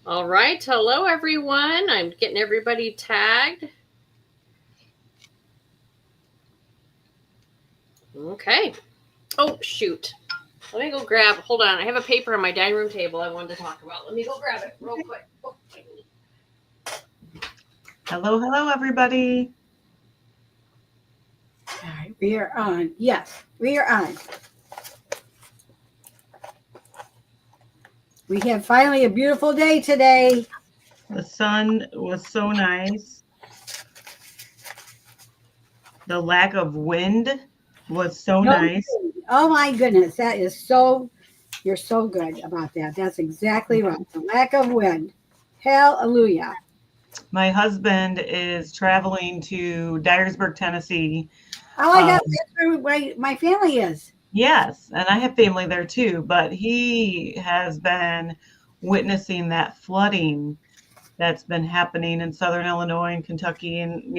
All right. Hello, everyone. I'm getting everybody tagged. Okay. Oh, shoot. Let me go grab. Hold on. I have a paper on my dining room table I wanted to talk about. Let me go grab it real quick. Oh, hello, everybody. All right, we are on. Yes, we are on. We have finally a beautiful day today. The sun was so nice. The lack of wind was so nice. Oh my goodness, that is so. You're so good about that. That's exactly right. The lack of wind. Hallelujah. My husband is traveling to Dyersburg, Tennessee. Oh my God, that's where my family is. Yes, and I have family there too, but he has been witnessing that flooding that's been happening in southern Illinois and Kentucky and,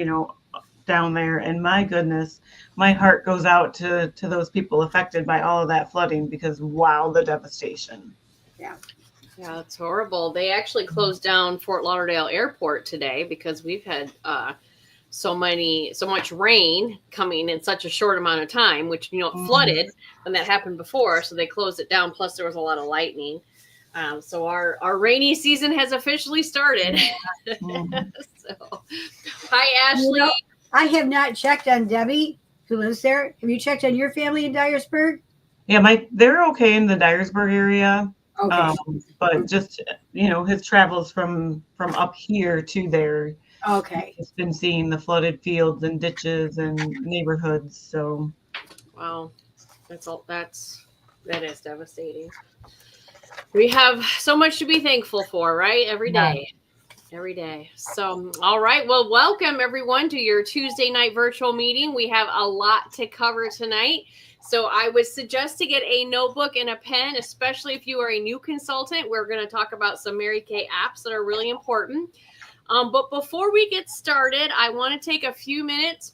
down there. And my goodness, my heart goes out to those people affected by all of that flooding because wow, the devastation. Yeah. Yeah, it's horrible. They actually closed down Fort Lauderdale Airport today because we've had so much rain coming in such a short amount of time, which it flooded when that happened before, so they closed it down. Plus, there was a lot of lightning. So our rainy season has officially started. So, hi, Ashley. I have not checked on Debbie, who lives there. Have you checked on your family in Dyersburg? Yeah, they're okay in the Dyersburg area. Okay. But just his travels from up here to there. Okay. He's been seeing the flooded fields and ditches and neighborhoods. So wow, that is devastating. We have so much to be thankful for, right? Every day. Every day. So, all right. Well, welcome everyone to your Tuesday night virtual meeting. We have a lot to cover tonight. So I would suggest to get a notebook and a pen, especially if you are a new consultant. We're going to talk about some Mary Kay apps that are really important. But before we get started, I want to take a few minutes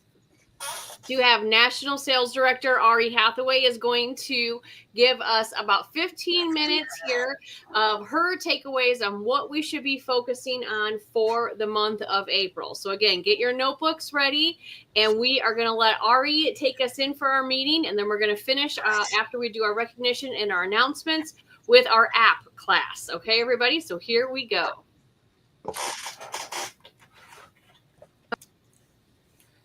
to have National Sales Director Ari Hathaway is going to give us about 15 minutes here of her takeaways on what we should be focusing on for the month of April. So again, get your notebooks ready, and we are going to let Ari take us in for our meeting, and then we're going to finish after we do our recognition and our announcements with our app class. Okay, everybody? So here we go.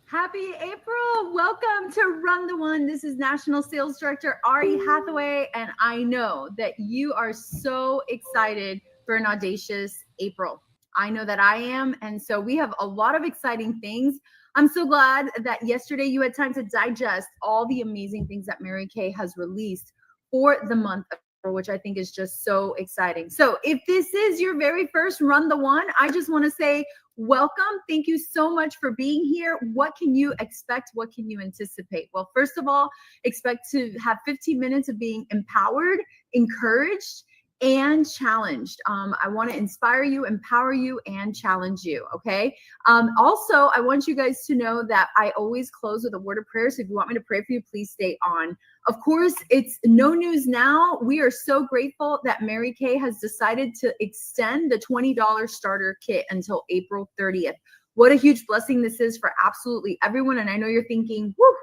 Happy April. Welcome to Run the One. This is National Sales Director Ari Hathaway, and I know that you are so excited for an audacious April. I know that I am, and so we have a lot of exciting things. I'm so glad that yesterday you had time to digest all the amazing things that Mary Kay has released for the month of April, which I think is just so exciting. So if this is your very first Run the One, I just want to say welcome. Thank you so much for being here. What can you expect? What can you anticipate? Well, first of all, expect to have 15 minutes of being empowered, encouraged, and challenged. I want to inspire you, empower you, and challenge you. Okay. Also, I want you guys to know that I always close with a word of prayer. So if you want me to pray for you, please stay on. Of course, it's no news now. We are so grateful that Mary Kay has decided to extend the $20 starter kit until April 30th. What a huge blessing this is for absolutely everyone. And I know you're thinking, whew,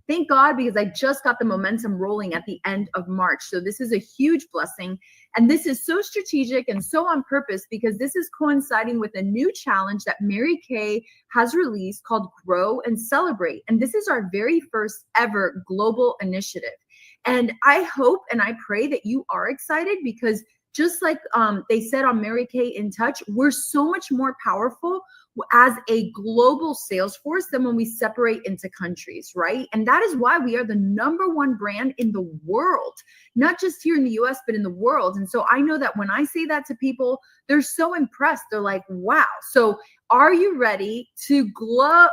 thank God, because I just got the momentum rolling at the end of March. So this is a huge blessing. And this is so strategic and so on purpose because this is coinciding with a new challenge that Mary Kay has released called Grow and Celebrate. And this is our very first ever global initiative. And I hope and I pray that you are excited because just like they said on Mary Kay in Touch, we're so much more powerful as a global sales force than when we separate into countries, right? And that is why we are the #1 brand in the world, not just here in the US, but in the world. And so I know that when I say that to people, they're so impressed. They're like, wow. So are you ready to grow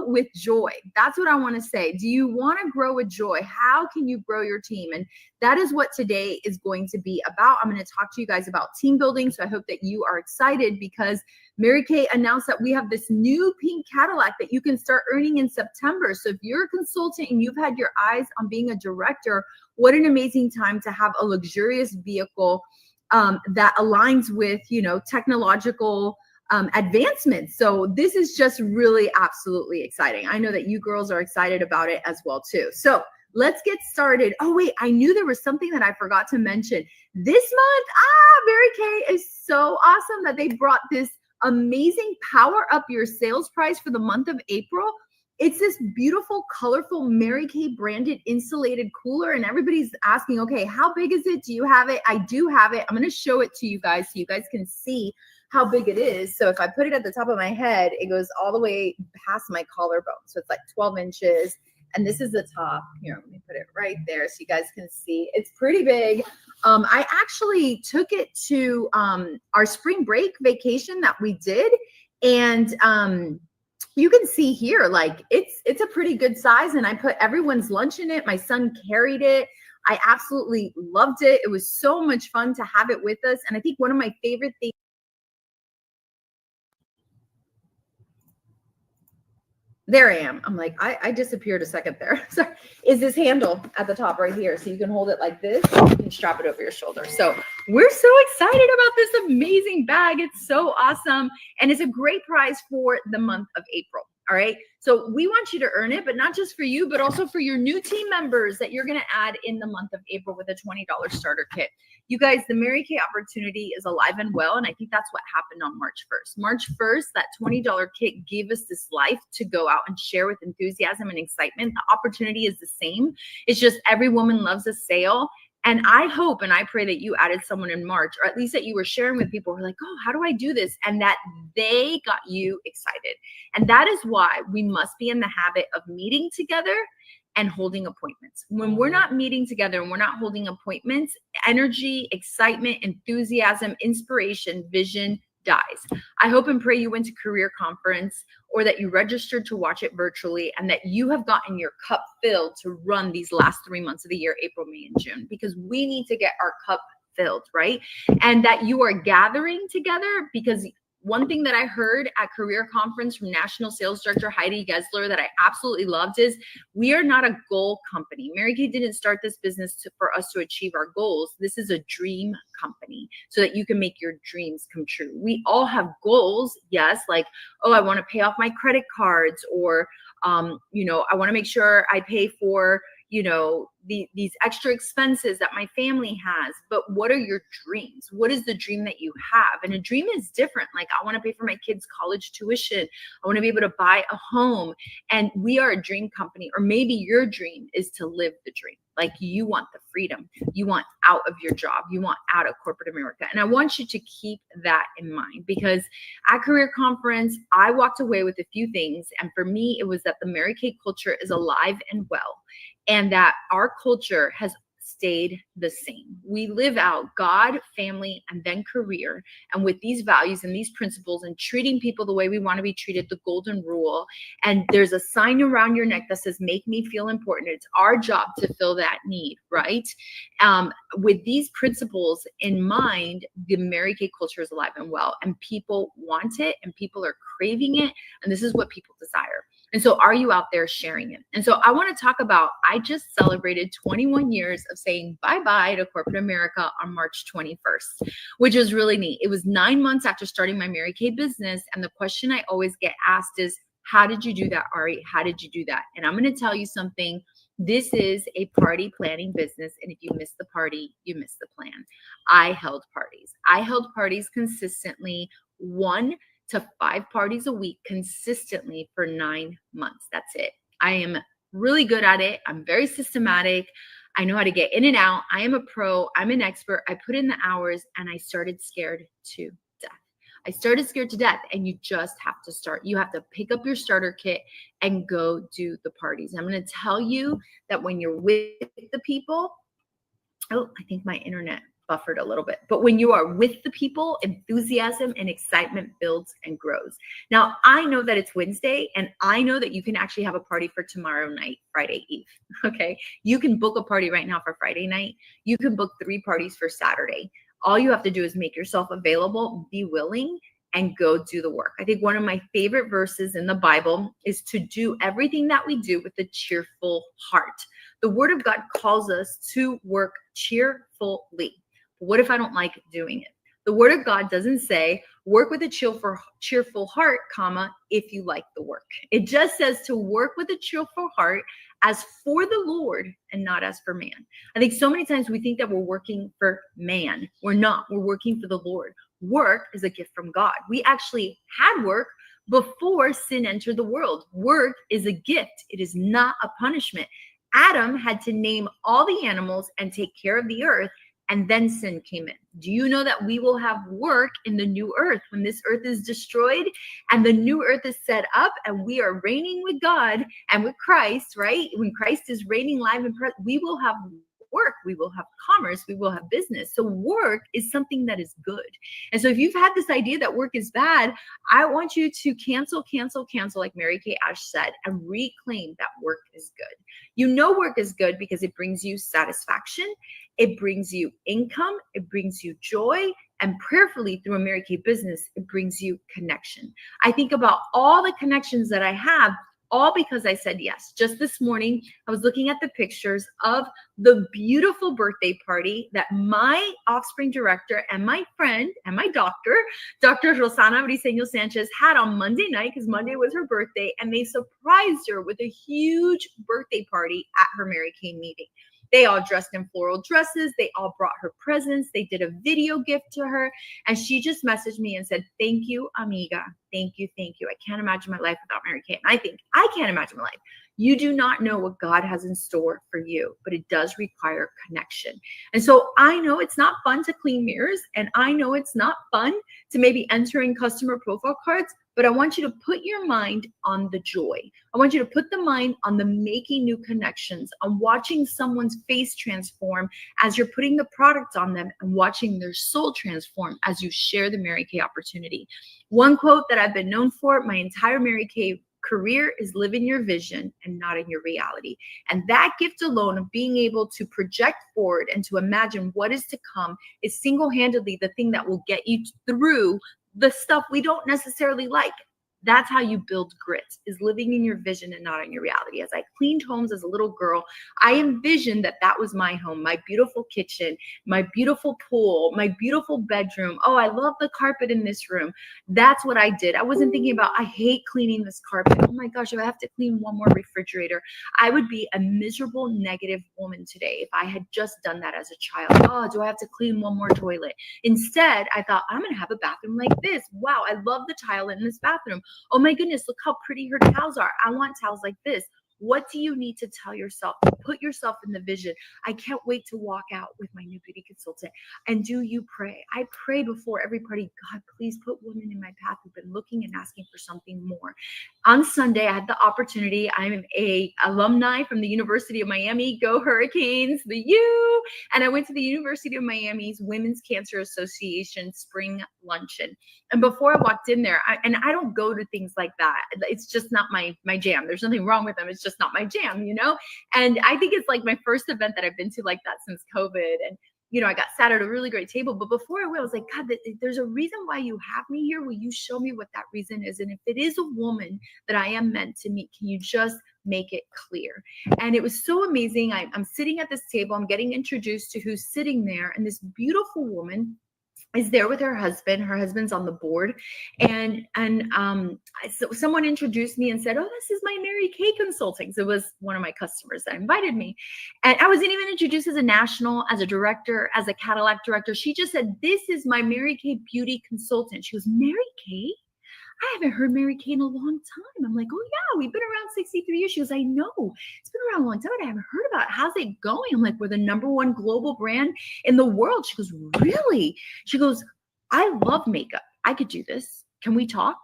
with joy? That's what I want to say. Do you want to grow with joy? How can you grow your team? And that is what today is going to be about. I'm going to talk to you guys about team building. So I hope that you are excited because Mary Kay announced that we have this new pink Cadillac that you can start earning in September. So if you're a consultant and you've had your eyes on being a director, what an amazing time to have a luxurious vehicle that aligns with, technological advancements. So this is just really absolutely exciting. I know that you girls are excited about it as well too. So let's get started. Oh wait, I knew there was something that I forgot to mention. This month, Mary Kay is so awesome that they brought this amazing Power Up Your Sales prize for the month of April. It's this beautiful, colorful Mary Kay branded insulated cooler, and everybody's asking, okay, how big is it? Do you have it? I do have it. I'm going to show it to you guys so you guys can see how big it is. So if I put it at the top of my head, it goes all the way past my collarbone. So it's like 12 inches. And this is the top. Here, let me put it right there so you guys can see. It's pretty big. I actually took it to our spring break vacation that we did. And you can see here, like it's a pretty good size. And I put everyone's lunch in it. My son carried it. I absolutely loved it. It was so much fun to have it with us. And I think one of my favorite things, there I am. I'm like, I disappeared a second there. Sorry. Is this handle at the top right here. So you can hold it like this and strap it over your shoulder. So we're so excited about this amazing bag. It's so awesome. And it's a great prize for the month of April. All right. So we want you to earn it, but not just for you, but also for your new team members that you're going to add in the month of April with a $20 starter kit. You guys, the Mary Kay opportunity is alive and well. And I think that's what happened on March 1st. March 1st, that $20 kit gave us this life to go out and share with enthusiasm and excitement. The opportunity is the same. It's just every woman loves a sale. And I hope and I pray that you added someone in March, or at least that you were sharing with people who are like, oh, how do I do this? And that they got you excited. And that is why we must be in the habit of meeting together and holding appointments. When we're not meeting together and we're not holding appointments, energy, excitement, enthusiasm, inspiration, vision dies. I hope and pray you went to Career Conference or that you registered to watch it virtually and that you have gotten your cup filled to run these last 3 months of the year, April, May, and June, because we need to get our cup filled, right? And that you are gathering together, because one thing that I heard at Career Conference from National Sales Director Heidi Gessler that I absolutely loved is we are not a goal company. Mary Kay didn't start this business for us to achieve our goals. This is a dream company so that you can make your dreams come true. We all have goals, yes, like, oh, I want to pay off my credit cards, or, I want to make sure I pay for, these extra expenses that my family has. But what are your dreams? What is the dream that you have? And a dream is different. Like, I want to pay for my kids' college tuition. I want to be able to buy a home. And we are a dream company. Or maybe your dream is to live the dream. Like, you want the freedom. You want out of your job. You want out of corporate America. And I want you to keep that in mind, because at Career Conference, I walked away with a few things. And for me, it was that the Mary Kay culture is alive and well, and that our culture has stayed the same. We live out God, family, and then career. And with these values and these principles and treating people the way we want to be treated, the golden rule. And there's a sign around your neck that says, make me feel important. It's our job to fill that need, right? With these principles in mind, the Mary Kay culture is alive and well, and people want it and people are craving it. And this is what people desire. And so are you out there sharing it? And so I want to talk about, I just celebrated 21 years of saying bye-bye to corporate America on March 21st, which was really neat. It was 9 months after starting my Mary Kay business. And the question I always get asked is, how did you do that, Ari? How did you do that? And I'm going to tell you something. This is a party planning business. And if you miss the party, you miss the plan. I held parties. I held parties consistently, 1 to 5 parties a week consistently for 9 months. That's it. I am really good at it. I'm very systematic. I know how to get in and out. I am a pro. I'm an expert. I put in the hours, and I started scared to death. I started scared to death, and you just have to start. You have to pick up your starter kit and go do the parties. I'm going to tell you that when you're with the people, oh, I think my internet buffered a little bit. But when you are with the people, enthusiasm and excitement builds and grows. Now, I know that it's Wednesday, and I know that you can actually have a party for tomorrow night, Friday Eve. Okay. You can book a party right now for Friday night. You can book 3 parties for Saturday. All you have to do is make yourself available, be willing, and go do the work. I think one of my favorite verses in the Bible is to do everything that we do with a cheerful heart. The Word of God calls us to work cheerfully. What if I don't like doing it? The word of God doesn't say work with a cheerful heart, comma, if you like the work. It just says to work with a cheerful heart as for the Lord and not as for man. I think so many times we think that we're working for man. We're not. We're working for the Lord. Work is a gift from God. We actually had work before sin entered the world. Work is a gift. It is not a punishment. Adam had to name all the animals and take care of the earth, and then sin came in. Do you know that we will have work in the new earth when this earth is destroyed and the new earth is set up and we are reigning with God and with Christ, right? When Christ is reigning live and present, we will have work, we will have commerce, we will have business. So work is something that is good. And so if you've had this idea that work is bad, I want you to cancel, like Mary Kay Ash said, and reclaim that work is good. You know work is good because it brings you satisfaction, it brings you income, it brings you joy, and prayerfully through a Mary Kay business, it brings you connection. I think about all the connections that I have, all because I said yes. Just this morning, I was looking at the pictures of the beautiful birthday party that my Offspring director and my friend and my doctor, Dr. Rosana Briceño Sanchez, had on Monday night, because Monday was her birthday, and they surprised her with a huge birthday party at her Mary Kay meeting. They all dressed in floral dresses. They all brought her presents. They did a video gift to her. And she just messaged me and said, thank you, amiga. Thank you. Thank you. I can't imagine my life without Mary Kay. And I think I can't imagine my life. You do not know what God has in store for you, but it does require connection. And so I know it's not fun to clean mirrors, and I know it's not fun to maybe entering customer profile cards, but I want you to put your mind on the joy. I want you to put the mind on the making new connections, on watching someone's face transform as you're putting the product on them, and watching their soul transform as you share the Mary Kay opportunity. One quote that I've been known for my entire Mary Kay career is live in your vision and not in your reality. And that gift alone of being able to project forward and to imagine what is to come is single-handedly the thing that will get you through the stuff we don't necessarily like. That's how you build grit, is living in your vision and not in your reality. As I cleaned homes as a little girl, I envisioned that that was my home, my beautiful kitchen, my beautiful pool, my beautiful bedroom. Oh, I love the carpet in this room. That's what I did. I wasn't thinking about, I hate cleaning this carpet. Oh my gosh, if I have to clean one more refrigerator, I would be a miserable, negative woman today if I had just done that as a child. Oh, do I have to clean one more toilet? Instead, I thought, I'm going to have a bathroom like this. Wow, I love the tile in this bathroom. Oh my goodness, look how pretty her towels are. I want towels like this. What do you need to tell yourself? Put yourself in the vision. I can't wait to walk out with my new beauty consultant. And do you pray? I pray before every party, God, please put women in my path who've been looking and asking for something more. On Sunday, I had the opportunity. I'm a alumni from the University of Miami. Go Hurricanes, the U! And I went to the University of Miami's Women's Cancer Association spring luncheon. And before I walked in there, I don't go to things like that. It's just not my jam. There's nothing wrong with them. It's just not my jam, you know? And I think it's like my first event that I've been to like that since COVID. And, you know, I got sat at a really great table. But before I went, I was like, God, there's a reason why you have me here. Will you show me what that reason is? And if it is a woman that I am meant to meet, can you just make it clear? And it was so amazing. I'm sitting at this table. I'm getting introduced to who's sitting there. And this beautiful woman is there with her husband. Her husband's on the board. And so someone introduced me and said, oh, this is my Mary Kay consulting. So it was one of my customers that invited me. And I wasn't even introduced as a national, as a director, as a Cadillac director. She just said, this is my Mary Kay beauty consultant. She goes, Mary Kay? I haven't heard Mary Kay in a long time. I'm like, oh yeah, we've been around 63 years. She goes, I know, it's been around a long time, but I haven't heard about it. How's it going? I'm like, we're the #1 global brand in the world. She goes, really? She goes, I love makeup. I could do this. Can we talk?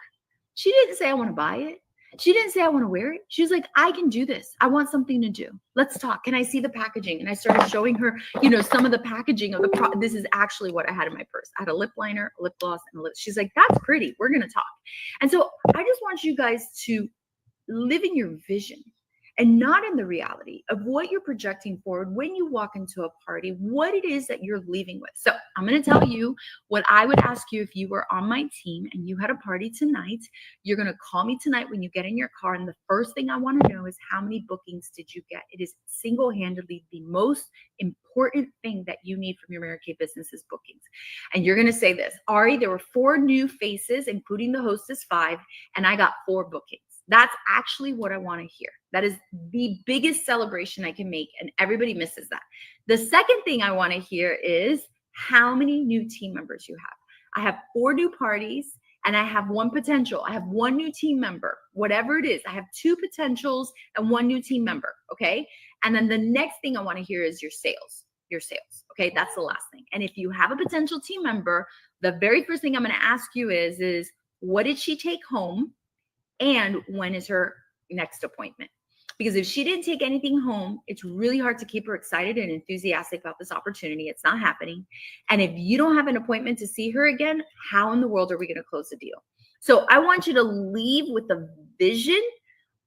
She didn't say I want to buy it. She didn't say I want to wear it. She was like, I can do this. I want something to do. Let's talk. Can I see the packaging? And I started showing her, you know, some of the packaging of the product. This is actually what I had in my purse. I had a lip liner, a lip gloss, and a lip. She's like, that's pretty. We're going to talk. And so I just want you guys to live in your vision and not in the reality of what you're projecting forward when you walk into a party, what it is that you're leaving with. So I'm going to tell you what I would ask you if you were on my team and you had a party tonight. You're going to call me tonight when you get in your car. And the first thing I want to know is how many bookings did you get? It is single-handedly the most important thing that you need from your Mary Kay business is bookings. And you're going to say this, Ari, there were 4 new faces, including the hostess 5, and I got 4 bookings. That's actually what I want to hear. That is the biggest celebration I can make, and everybody misses that. The second thing I want to hear is how many new team members you have. I have 4 new parties, and I have 1 potential. I have 1 new team member, whatever it is. I have 2 potentials and 1 new team member, okay? And then the next thing I want to hear is your sales, okay? That's the last thing. And if you have a potential team member, the very first thing I'm going to ask you is what did she take home? And when is her next appointment? Because if she didn't take anything home, it's really hard to keep her excited and enthusiastic about this opportunity. It's not happening. And if you don't have an appointment to see her again, how in the world are we going to close the deal? So I want you to leave with the vision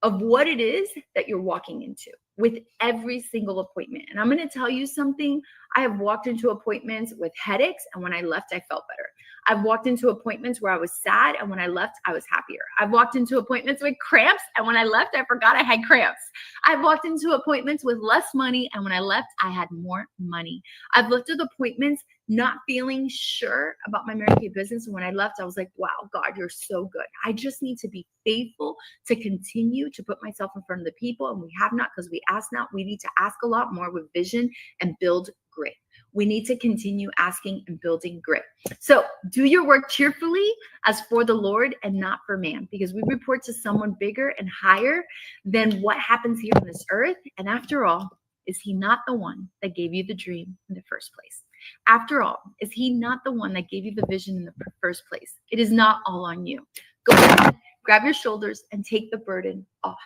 of what it is that you're walking into with every single appointment. And I'm going to tell you something. I have walked into appointments with headaches, and when I left, I felt better. I've walked into appointments where I was sad, and when I left, I was happier. I've walked into appointments with cramps, and when I left, I forgot I had cramps. I've walked into appointments with less money, and when I left, I had more money. I've looked at appointments not feeling sure about my Mary Kay business, and when I left, I was like, wow, God, you're so good. I just need to be faithful to continue to put myself in front of the people, and we have not because we ask not. We need to ask a lot more with vision and build grit. We need to continue asking and building grit. So do your work cheerfully as for the Lord and not for man, because we report to someone bigger and higher than what happens here on this earth. And after all, is he not the one that gave you the dream in the first place? After all, is he not the one that gave you the vision in the first place? It is not all on you. Go ahead, grab your shoulders and take the burden off.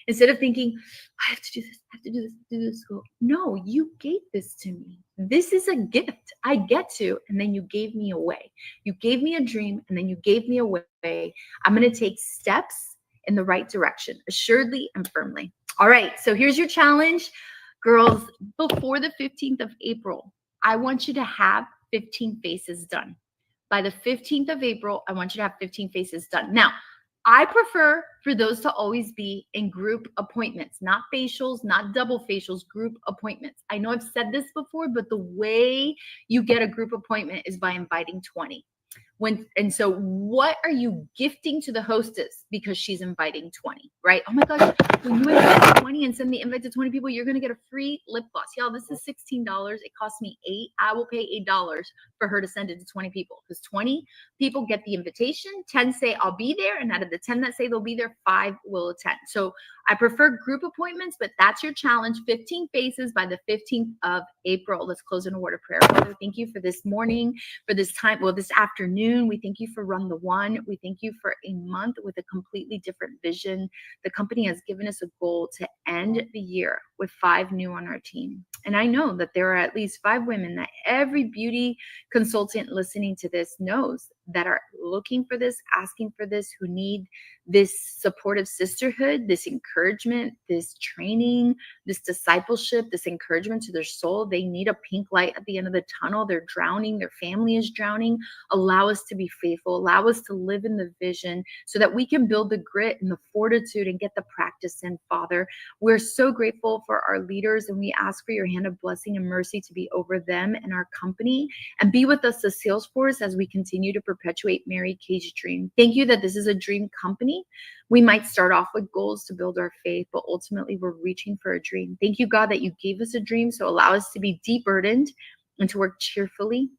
Instead of thinking, I have to do this, I have to do this, do this. Go, no, you gave this to me. This is a gift I get to, and then you gave me away. You gave me a dream, and then you gave me away. I'm going to take steps in the right direction, assuredly and firmly. All right, so here's your challenge. Girls, before the 15th of April, I want you to have 15 faces done. By the 15th of April, I want you to have 15 faces done. Now, I prefer for those to always be in group appointments, not facials, not double facials, group appointments. I know I've said this before, but the way you get a group appointment is by inviting 20. And so what are you gifting to the hostess because she's inviting 20, right? Oh my gosh, when you invite 20 and send the invite to 20 people, you're going to get a free lip gloss. Y'all, this is $16. It costs me $8. I will pay $8 for her to send it to 20 people because 20 people get the invitation. 10 say I'll be there. And out of the 10 that say they'll be there, 5 will attend. So I prefer group appointments, but that's your challenge. 15 faces by the 15th of April. Let's close in a word of prayer. Father, thank you for this morning, for this time, this afternoon. We thank you for Run the One. We thank you for a month with a completely different vision. The company has given us a goal to end the year with 5 new on our team. And I know that there are at least 5 women that every beauty consultant listening to this knows that are looking for this, asking for this, who need this supportive sisterhood, this encouragement, this training, this discipleship, this encouragement to their soul. They need a pink light at the end of the tunnel. They're drowning. Their family is drowning. Allow us to be faithful. Allow us to live in the vision so that we can build the grit and the fortitude and get the practice in, Father. We're so grateful for our leaders, and we ask for your hand of blessing and mercy to be over them and our company, and be with us as Salesforce as we continue to perpetuate Mary Kay's dream. Thank you that this is a dream company. We might start off with goals to build our faith, but ultimately we're reaching for a dream. Thank you, God, that you gave us a dream. So allow us to be deep burdened and to work cheerfully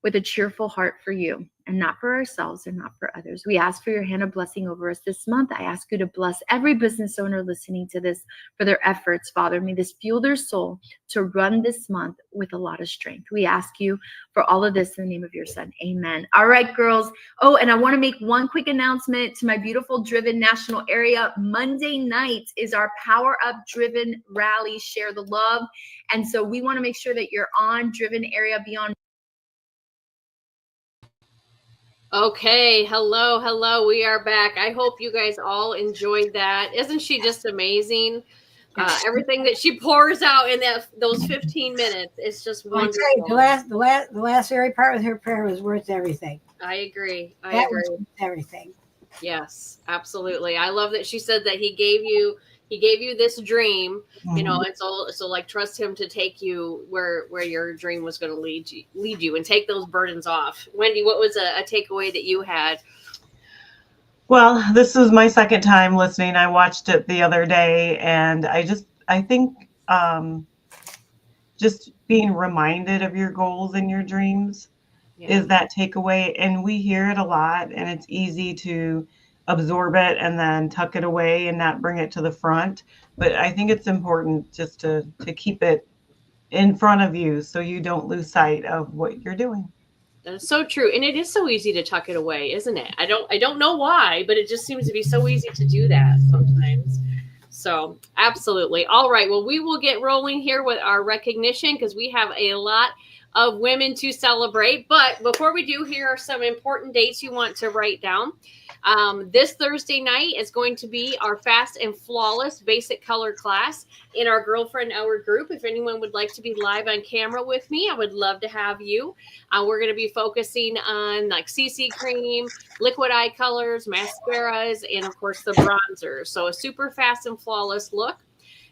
with a cheerful heart for you and not for ourselves and not for others. We ask for your hand of blessing over us this month. I ask you to bless every business owner listening to this for their efforts, Father. May this fuel their soul to run this month with a lot of strength. We ask you for all of this in the name of your Son. Amen. All right, girls. Oh, and I want to make one quick announcement to my beautiful Driven National area. Monday night is our Power Up Driven Rally. Share the love. And so we want to make sure that you're on Driven area beyond. Okay, hello, we are back. I hope you guys all enjoyed that. Isn't she just amazing? Everything that she pours out in those 15 minutes, it's just Well, I wonderful. tell you, the last very part with her prayer was worth everything. I agree. That was worth everything. Yes, absolutely. I love that she said that he gave you this dream, you know, and so like trust him to take you where your dream was going to lead you and take those burdens off. Wendy, what was a takeaway that you had? Well, this is my second time listening. I watched it the other day, and I think just being reminded of your goals and your dreams is that takeaway. And we hear it a lot, and it's easy to absorb it and then tuck it away and not bring it to the front. But I think it's important just to keep it in front of you so you don't lose sight of what you're doing. That's so true. And it is so easy to tuck it away, isn't it? I don't know why, but it just seems to be so easy to do that sometimes. So absolutely. All right. Well, we will get rolling here with our recognition because we have a lot of women to celebrate. But before we do, here are some important dates you want to write down. This Thursday night is going to be our Fast and Flawless Basic Color class in our Girlfriend Hour group. If anyone would like to be live on camera with me, I would love to have you. We're going to be focusing on like CC cream, liquid eye colors, mascaras, and of course the bronzers. So a super fast and flawless look.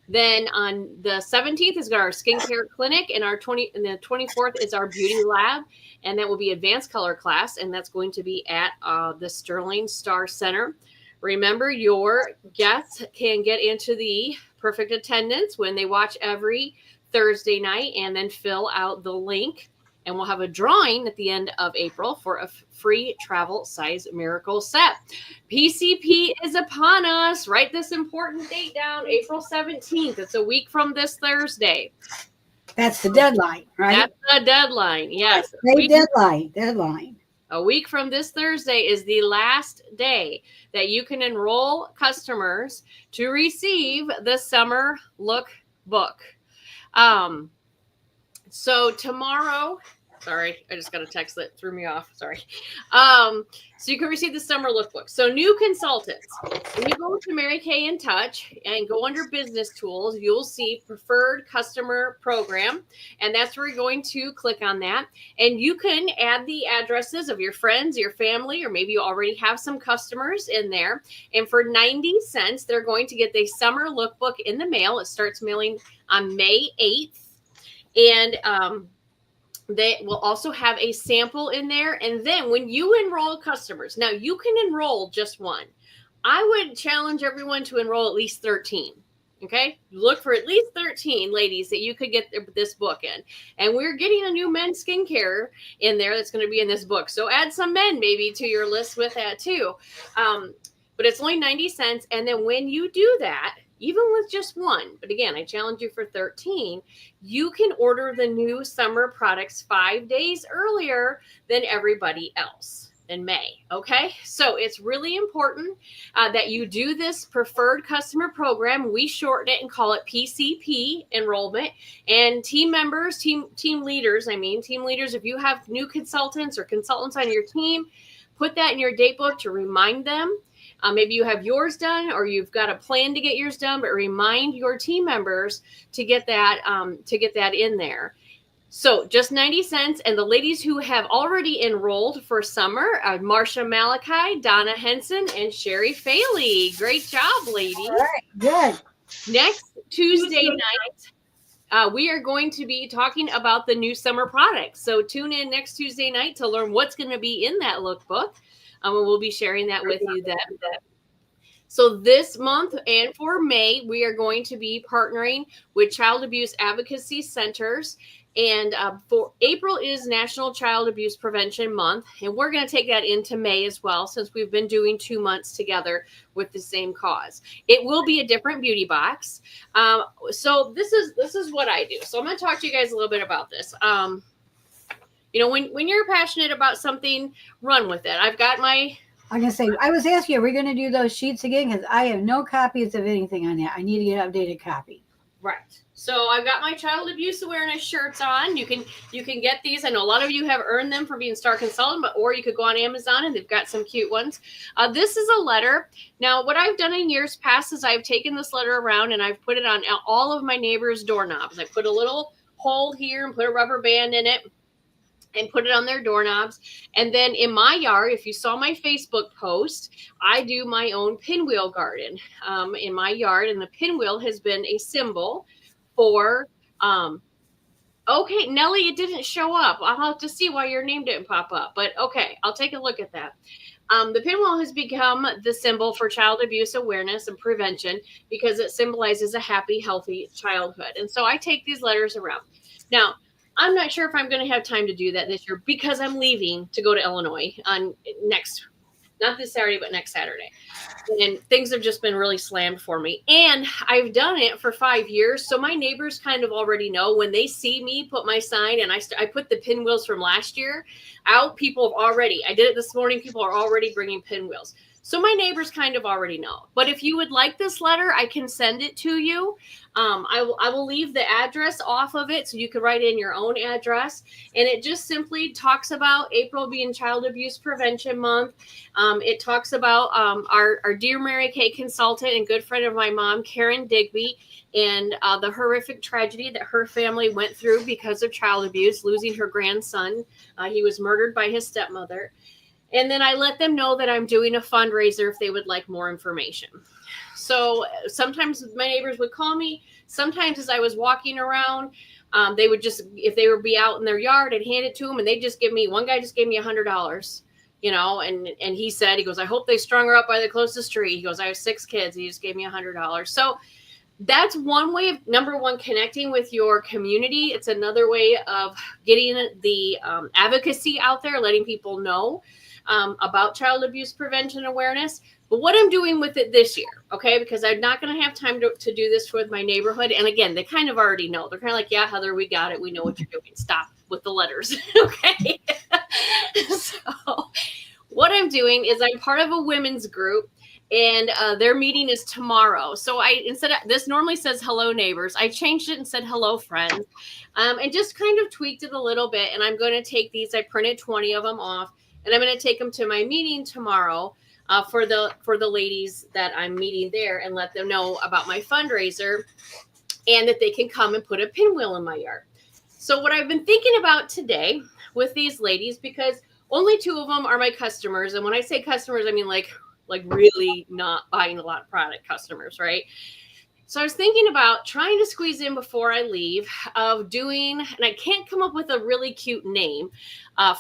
Then on the 17th is our skincare clinic, and the 24th is our beauty lab, and that will be advanced color class, and that's going to be at the Sterling Star Center. Remember, your guests can get into the perfect attendance when they watch every Thursday night, and then fill out the link. And we'll have a drawing at the end of April for a free travel size miracle set. PCP is upon us. Write this important date down, April 17th. It's a week from this Thursday. That's the deadline, right? That's the deadline, yes. Deadline. A week from this Thursday is the last day that you can enroll customers to receive the Summer Look book. So tomorrow, sorry, I just got a text that threw me off. Sorry. So you can receive the Summer Lookbook. So new consultants, when you go to Mary Kay in Touch and go under business tools, you'll see preferred customer program. And that's where you're going to click on that. And you can add the addresses of your friends, your family, or maybe you already have some customers in there. And for 90 cents, they're going to get the Summer Lookbook in the mail. It starts mailing on May 8th. And they will also have a sample in there. And then when you enroll customers, now you can enroll just one. I would challenge everyone to enroll at least 13. Okay. Look for at least 13 ladies that you could get this book in. And we're getting a new men's skincare in there that's going to be in this book. So add some men maybe to your list with that too. But it's only 90 cents. And then when you do that, even with just one, but again, I challenge you for 13, you can order the new summer products 5 days earlier than everybody else in May. Okay. So it's really important that you do this preferred customer program. We shorten it and call it PCP enrollment. And team members, team leaders, if you have new consultants or consultants on your team, put that in your date book to remind them. Maybe you have yours done or you've got a plan to get yours done, but remind your team members to get that in there. So just 90 cents. And the ladies who have already enrolled for summer are Marsha Malachi, Donna Henson, and Sherry Faley. Great job, ladies. All right, good. Next Tuesday night, we are going to be talking about the new summer products. So tune in next Tuesday night to learn what's going to be in that lookbook. And we'll be sharing that with you then. So this month and for May, we are going to be partnering with Child Abuse Advocacy Centers. And for April is National Child Abuse Prevention Month. And we're going to take that into May as well, since we've been doing 2 months together with the same cause. It will be a different beauty box. So this is what I do. So I'm going to talk to you guys a little bit about this. When you're passionate about something, run with it. I've got my... I'm going to say, I was asking, are we going to do those sheets again? Because I have no copies of anything on that. I need to get an updated copy. Right. So I've got my child abuse awareness shirts on. You can get these. I know a lot of you have earned them for being Star Consultant, or you could go on Amazon and they've got some cute ones. This is a letter. Now, what I've done in years past is I've taken this letter around and I've put it on all of my neighbors' doorknobs. I put a little hole here and put a rubber band in it and put it on their doorknobs. And then in my yard, if you saw my Facebook post, I do my own pinwheel garden in my yard. And the pinwheel has been a symbol for, okay, Nellie, it didn't show up. I'll have to see why your name didn't pop up. But okay, I'll take a look at that. The pinwheel has become the symbol for child abuse awareness and prevention because it symbolizes a happy, healthy childhood. And so I take these letters around. Now, I'm not sure if I'm going to have time to do that this year because I'm leaving to go to Illinois on not this Saturday, but next Saturday. And things have just been really slammed for me. And I've done it for 5 years. So my neighbors kind of already know when they see me put my sign and I put the pinwheels from last year out. People have already, I did it this morning. People are already bringing pinwheels. So my neighbors kind of already know. But if you would like this letter, I can send it to you. I will leave the address off of it so you can write in your own address. And it just simply talks about April being Child Abuse Prevention Month. It talks about our dear Mary Kay consultant and good friend of my mom, Karen Digby, and the horrific tragedy that her family went through because of child abuse, losing her grandson. He was murdered by his stepmother. And then I let them know that I'm doing a fundraiser if they would like more information. So sometimes my neighbors would call me. Sometimes as I was walking around, they would just, if they would be out in their yard, I'd hand it to them and they'd just give me, one guy just gave me $100, you know, and he said, he goes, I hope they strung her up by the closest tree. He goes, I have 6 kids. He just gave me $100. So that's one way of, number one, connecting with your community. It's another way of getting the advocacy out there, letting people know about child abuse prevention awareness. But what I'm doing with it this year, okay, because I'm not going to have time to do this with my neighborhood. And again, they kind of already know. They're kind of like, yeah, Heather, we got it. We know what you're doing. Stop with the letters. Okay. So what I'm doing is I'm part of a women's group. And their meeting is tomorrow. So instead of this normally says hello neighbors, I changed it and said hello friends, and just kind of tweaked it a little bit. And I'm going to take these. I printed 20 of them off, and I'm going to take them to my meeting tomorrow for the ladies that I'm meeting there, and let them know about my fundraiser, and that they can come and put a pinwheel in my yard. So what I've been thinking about today with these ladies, because only 2 of them are my customers, and when I say customers, I mean like really not buying a lot of product customers, right? So I was thinking about trying to squeeze in before I leave of doing, and I can't come up with a really cute name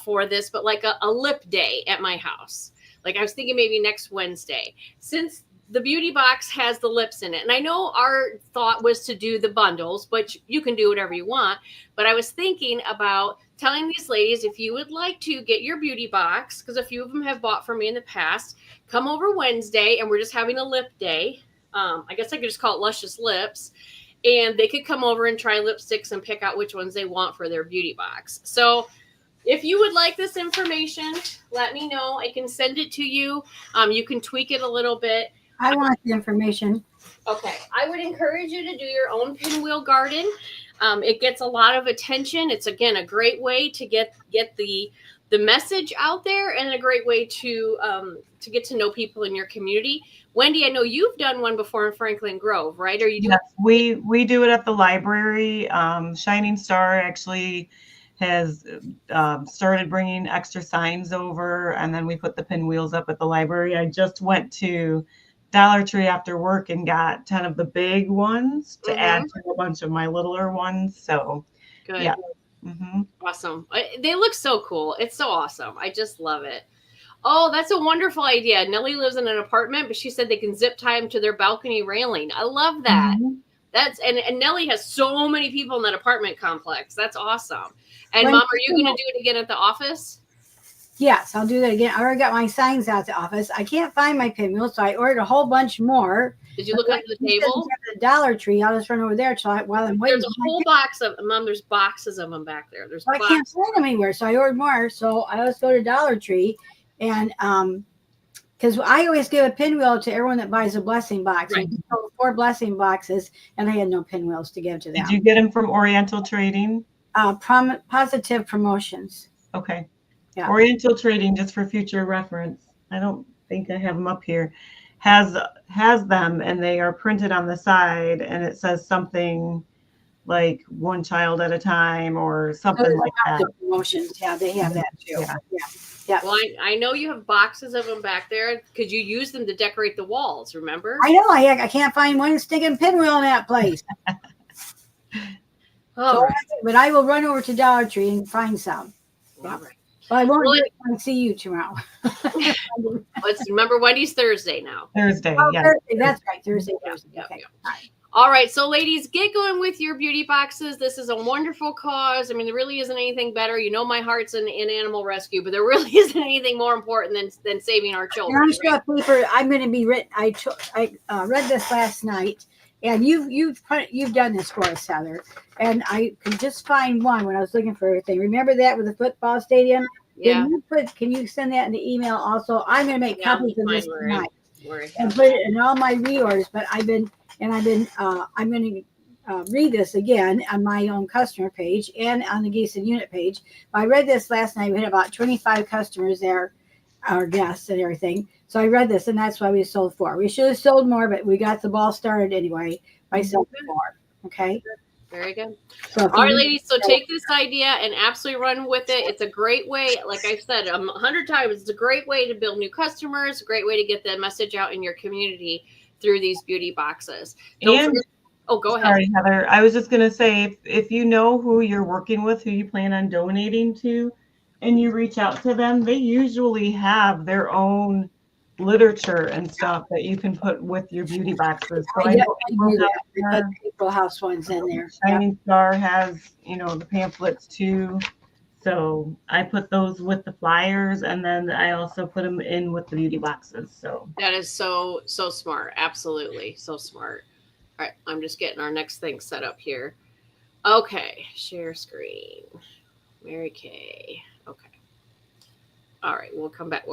for this, but like a lip day at my house. Like I was thinking maybe next Wednesday, since the beauty box has the lips in it. And I know our thought was to do the bundles, but you can do whatever you want. But I was thinking about telling these ladies, if you would like to get your beauty box, because a few of them have bought from me in the past, come over Wednesday and we're just having a lip day. I guess I could just call it Luscious Lips. And they could come over and try lipsticks and pick out which ones they want for their beauty box. So if you would like this information, let me know. I can send it to you. You can tweak it a little bit. I want the information. Okay. I would encourage you to do your own pinwheel garden. It gets a lot of attention. It's, again, a great way to get the message out there, and a great way to get to know people in your community. Wendy, I know you've done one before in Franklin Grove, right? Are you doing? Yes, we do it at the library. Shining Star actually has started bringing extra signs over, and then we put the pinwheels up at the library. I just went to Dollar Tree after work and got 10 of the big ones to add to a bunch of my littler ones. So Good. Yeah. Awesome. They look so cool. It's so awesome. I just love it. Oh, that's a wonderful idea. Nellie lives in an apartment, but she said they can zip tie them to their balcony railing. I love that. That's and Nellie has so many people in that apartment complex. That's awesome. And Mom, are you going to do it again at the office? Yes, I'll do that again. I already got my signs out the office. I can't find my pinwheel, so I ordered a whole bunch more. Did you look under the table? At the Dollar Tree. I'll just run over there while I'm waiting. There's a whole box of Mom. There's boxes of them back there. I can't find them anywhere, so I ordered more. So I always go to Dollar Tree, and because I always give a pinwheel to everyone that buys a blessing box. Right. And 4 blessing boxes, and I had no pinwheels to give to them. Did you get them from Oriental Trading? Positive Promotions. Okay. Yeah. Oriental Trading, just for future reference, I don't think I have them up here, has them, and they are printed on the side, and it says something like one child at a time or something like that. The promotions, yeah, they have that too. Yeah. Well, I know you have boxes of them back there because you use them to decorate the walls. Remember? I know. I can't find one stinking pinwheel in that place. Oh, But I will run over to Dollar Tree and find some. all right. But I won't Well, do it when I see you tomorrow. Let's remember Wendy's Thursday now. Thursday, Oh, yeah. Thursday, that's right. Thursday. Yeah, Okay. yeah. All right. All right, so ladies, get going with your beauty boxes. This is a wonderful cause. I mean, there really isn't anything better. You know, my heart's in animal rescue, but there really isn't anything more important than saving our And children. I'm sure paper. I'm going to be written. I read this last night, and you've done this for us, Heather. And I could just find one when I was looking for everything. Remember that with the football stadium? Yeah. Can you send that in the email also? I'm going to make copies of this tonight and put it in all my reorders. But I'm going to read this again on my own customer page and on the Gießen unit page. I read this last night. We had about 25 customers there, our guests and everything. So I read this, and that's why we sold 4. We should have sold more, but we got the ball started anyway by selling 4. Okay. Very good. So All right, ladies. So take this idea and absolutely run with it. It's a great way, like I've said 100 times, it's a great way to build new customers, a great way to get the message out in your community through these beauty boxes. Go ahead. Sorry, Heather. I was just going to say, if you know who you're working with, who you plan on donating to, and you reach out to them, they usually have their own literature and stuff that you can put with your beauty boxes. So I knew that. We put April House ones in there. Shining Star has, the pamphlets too. So I put those with the flyers, and then I also put them in with the beauty boxes. So that is so smart. Absolutely. So smart. All right. I'm just getting our next thing set up here. Okay. Share screen. Mary Kay. Okay. All right, we'll come back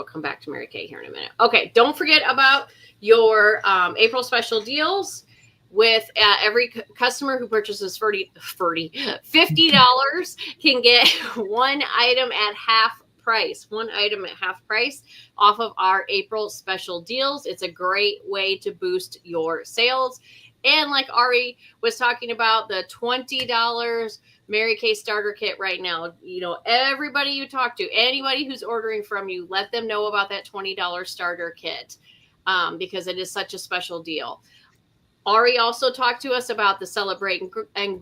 to Mary Kay here in a minute. Okay, don't forget about your April special deals with every customer who purchases $50 can get one item at half price off of our April special deals. It's a great way to boost your sales. And like Ari was talking about, the $20 Mary Kay starter kit right now. Everybody you talk to, anybody who's ordering from you, let them know about that $20 starter kit because it is such a special deal. Ari also talked to us about the Celebrate and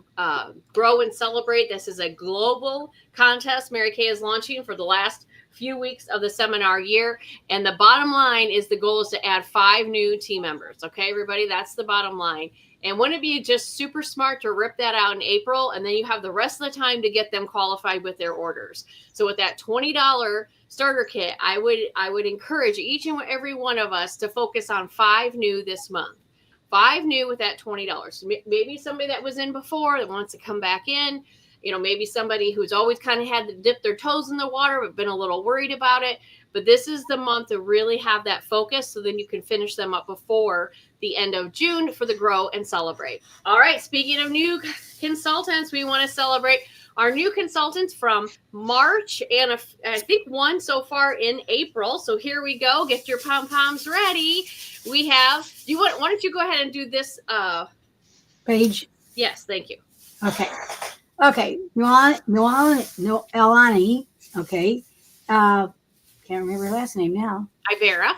Grow and Celebrate. This is a global contest Mary Kay is launching for the last few weeks of the seminar year. And the bottom line is the goal is to add 5 new team members. Okay, everybody, that's the bottom line. And wouldn't it be just super smart to rip that out in April, and then you have the rest of the time to get them qualified with their orders. So with that $20 starter kit, I would encourage each and every one of us to focus on 5 new this month. 5 new with that $20. So maybe somebody that was in before that wants to come back in. Maybe somebody who's always kind of had to dip their toes in the water but been a little worried about it. But this is the month to really have that focus, so then you can finish them up before the end of June for the Grow and Celebrate. All right, speaking of new consultants, we want to celebrate our new consultants from March and I think one so far in April. So here we go. Get your pom-poms ready. We have, why don't you go ahead and do this page? Yes, thank you. Okay. Elani. Okay. Can't remember her last name now. Ibera.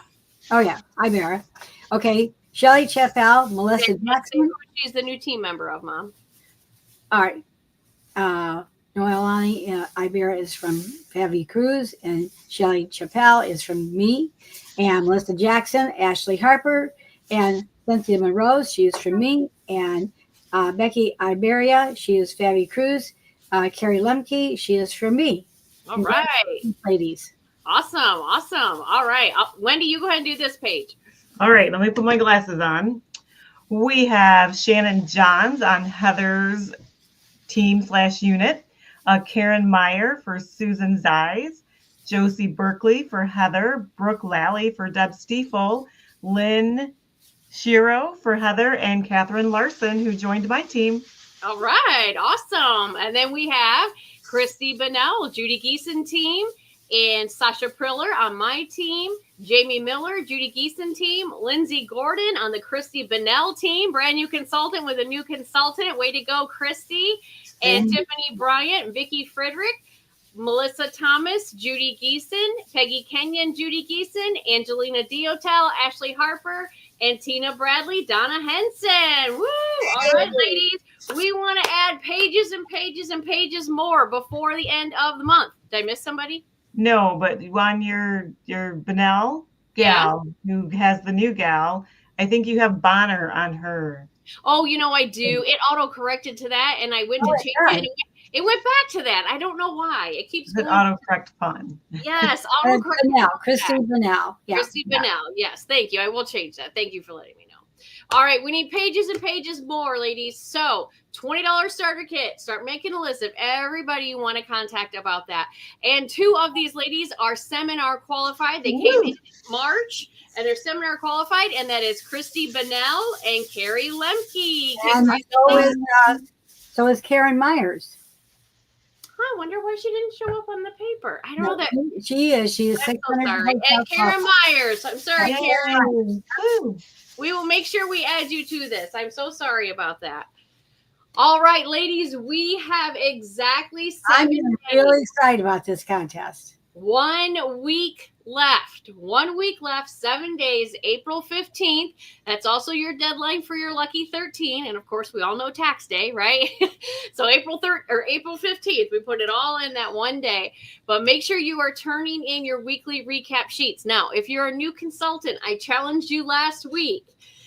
Oh yeah, Ibera. Okay. Shelly Chappell, Melissa Jackson. She's the new team member of Mom. All right. Noelani Ibera is from Favi Cruz, and Shelly Chappell is from me, and Melissa Jackson, Ashley Harper, and Cynthia Monroe, she is from me, and Becky Iberia, she is Favi Cruz, Carrie Lemke, she is from me. All right. Ladies. Awesome. All right. Wendy, you go ahead and do this page. All right, let me put my glasses on. We have Shannon Johns on Heather's team/unit, Karen Meyer for Susan Zeiss, Josie Berkeley for Heather, Brooke Lally for Deb Stiefel, Lynn Shiro for Heather and Catherine Larson, who joined my team. All right, awesome. And then we have Christy Bennell, Judy Geeson team, and Sasha Priller on my team, Jamie Miller, Judy Geeson team, Lindsay Gordon on the Christy Bennell team, brand new consultant with a new consultant. Way to go, Christy. And Tiffany Bryant, Vicki Frederick, Melissa Thomas, Judy Geeson, Peggy Kenyon, Judy Geeson, Angelina Diotel, Ashley Harper, and Tina Bradley, Donna Henson. Woo! All right, ladies, we want to add pages and pages and pages more before the end of the month. Did I miss somebody? No, but on your Bennell gal, who has the new gal, I think you have Bonner on her. Oh, I do. It auto-corrected to that, and I went to change it, and it went back to that. I don't know why. It keeps going. Autocorrect fun. Yes, autocorrect. Christy Bennell. Yeah. Christy Bennell. Yes, thank you. I will change that. Thank you for letting me know. All right, we need pages and pages more, ladies. So $20 starter kit. Start making a list of everybody you want to contact about that. And 2 of these ladies are seminar qualified. They came in March, and they're seminar qualified, and that is Christy Bennell and Carrie Lemke. And so is Karen Myers. I wonder why she didn't show up on the paper. I don't know that. She is. She is I'm so sorry. And Karen Myers. I'm sorry, Karen. We will make sure we add you to this. I'm so sorry about that. All right, ladies, we have exactly 7 days. I'm really excited about this contest. 1 week left. 1 week left, 7 days, April 15th. That's also your deadline for your lucky 13. And of course, we all know tax day, right? So April 15th, we put it all in that one day. But make sure you are turning in your weekly recap sheets. Now, if you're a new consultant, I challenged you last week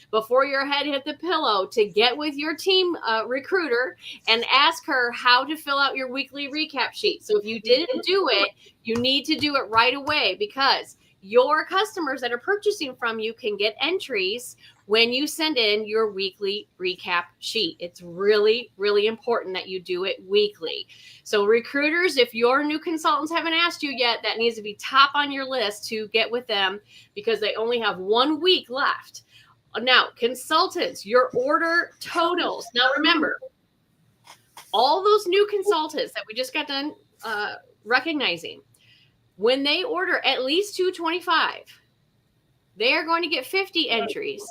before your head hit the pillow to get with your team recruiter and ask her how to fill out your weekly recap sheet. So if you didn't do it, you need to do it right away, because your customers that are purchasing from you can get entries when you send in your weekly recap sheet. It's really, really important that you do it weekly. So recruiters, if your new consultants haven't asked you yet, that needs to be top on your list to get with them, because they only have 1 week left. Now, consultants, your order totals. Now, remember, all those new consultants that we just got done recognizing, when they order at least 225, they are going to get 50 entries,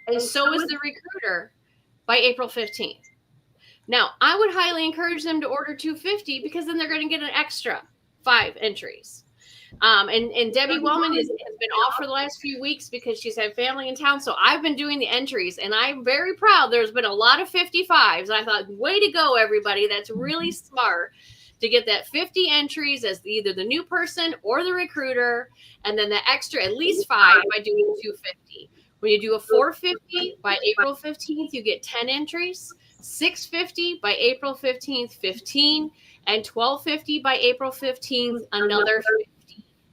and so is the recruiter by April 15th. Now, I would highly encourage them to order 250, because then they're going to get an extra 5 entries. And Debbie Wellman has been off for the last few weeks because she's had family in town. So I've been doing the entries, and I'm very proud. There's been a lot of 55s. I thought, way to go, everybody. That's really smart to get that 50 entries as either the new person or the recruiter, and then the extra at least 5 by doing 250. When you do a 450 by April 15th, you get 10 entries. 650 by April 15th, 15, and 1250 by April 15th, another 50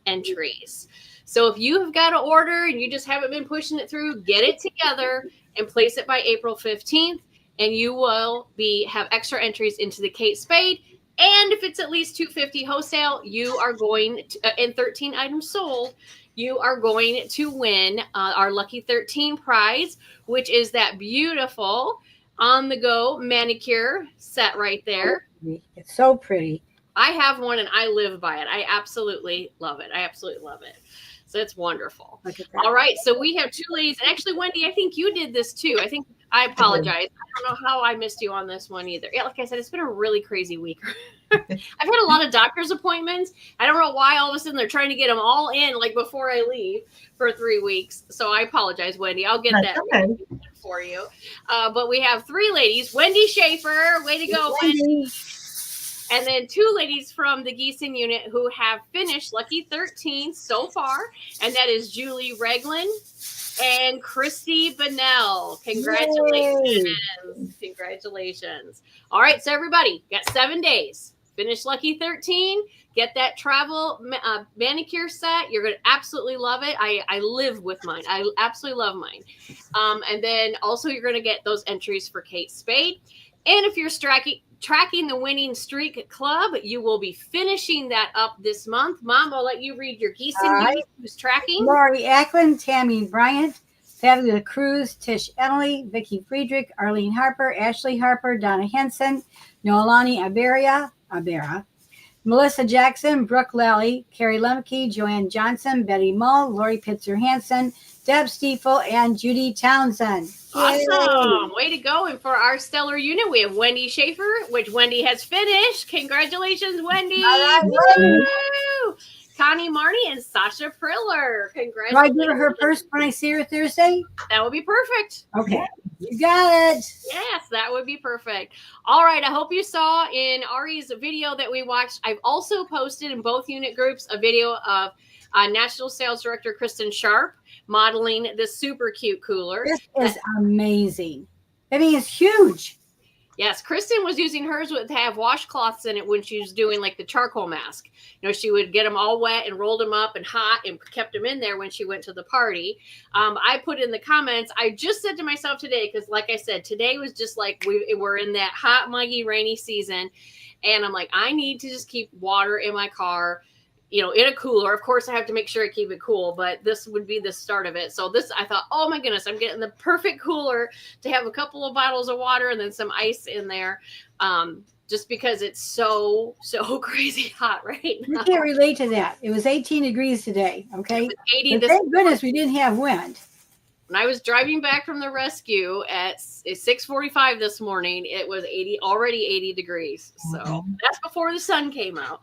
entries. So if you have got an order and you just haven't been pushing it through, get it together and place it by April 15th, and you will have extra entries into the Kate Spade. And if it's at least 250 wholesale, you are going to, and 13 items sold, you are going to win our Lucky 13 prize, which is that beautiful on-the-go manicure set right there. It's so pretty. I have one and I live by it. I absolutely love it. So it's wonderful. All right. So we have 2 ladies. And actually, Wendy, I think you did this too. I apologize. I don't know how I missed you on this one either. Yeah, like I said, it's been a really crazy week. I've had a lot of doctor's appointments. I don't know why all of a sudden they're trying to get them all in like before I leave for 3 weeks. So I apologize, Wendy. I'll get that for you. But we have 3 ladies. Wendy Schaefer. Way to go, Wendy. And then 2 ladies from the Geeson unit who have finished Lucky 13 so far. And that is Julie Reglin and Christy Bennell. Congratulations. Yay. Congratulations. All right. So everybody got 7 days. Finish Lucky 13. Get that travel manicure set. You're going to absolutely love it. I live with mine. I absolutely love mine. And then also you're going to get those entries for Kate Spade. And if you're tracking the winning streak club, you will be finishing that up this month. Mom, I'll let you read your Geeson unit who's tracking. Lori Ackland, Tammy Bryant, Fabula Cruz, Tish Emily, Vicky Friedrich, Arlene Harper, Ashley Harper, Donna Henson, Noelani Abera, Melissa Jackson, Brooke Lally, Carrie Lemke, Joanne Johnson, Betty Mull, Lori Pitzer Hansen, Deb Stiefel, and Judy Townsend. Awesome. Way to go. And for our stellar unit, we have Wendy Schaefer, which Wendy has finished. Congratulations, Wendy. All right, Woo! Connie Marnie and Sasha Priller. Do I Congratulations. give her first when I see her Thursday? That would be perfect. Okay. You got it. Yes, that would be perfect. All right. I hope you saw in Ari's video that we watched. I've also posted in both unit groups a video of National Sales Director Kristen Sharp modeling this super cute cooler. This is amazing. I mean, it's huge. Yes, Kristen was using hers to have washcloths in it when she was doing like the charcoal mask. You know, she would get them all wet and rolled them up and hot and kept them in there when she went to the party. I put in the comments, I just said to myself today, because like I said, today was just like we're in that hot, muggy, rainy season. And I'm like, I need to just keep water in my car, you know, in a cooler. Of course, I have to make sure I keep it cool, but this would be the start of it. So this, I thought, oh my goodness, I'm getting the perfect cooler to have a couple of bottles of water and then some ice in there. Just because it's so crazy hot right now. You can't relate to that. It was 18 degrees today. Okay. 80 But thank goodness we didn't have wind. When I was driving back from the rescue at 6:45 this morning, it was already 80 degrees. So that's before the sun came out.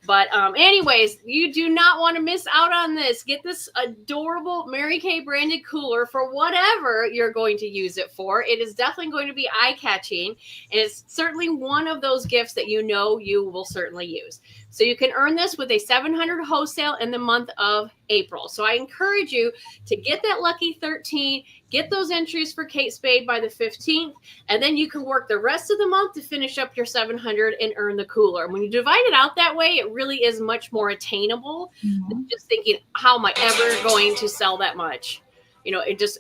But anyways, you do not want to miss out on this. Get this adorable Mary Kay branded cooler for whatever you're going to use it for. It is definitely going to be eye-catching. And it's certainly one of those gifts that you know you will certainly use. So you can earn this with a $700 wholesale in the month of April. So I encourage you to get that lucky 13, get those entries for Kate Spade by the 15th, and then you can work the rest of the month to finish up your 700 and earn the cooler. And when you divide it out that way, it really is much more attainable than just thinking, how am I ever going to sell that much? You know, it just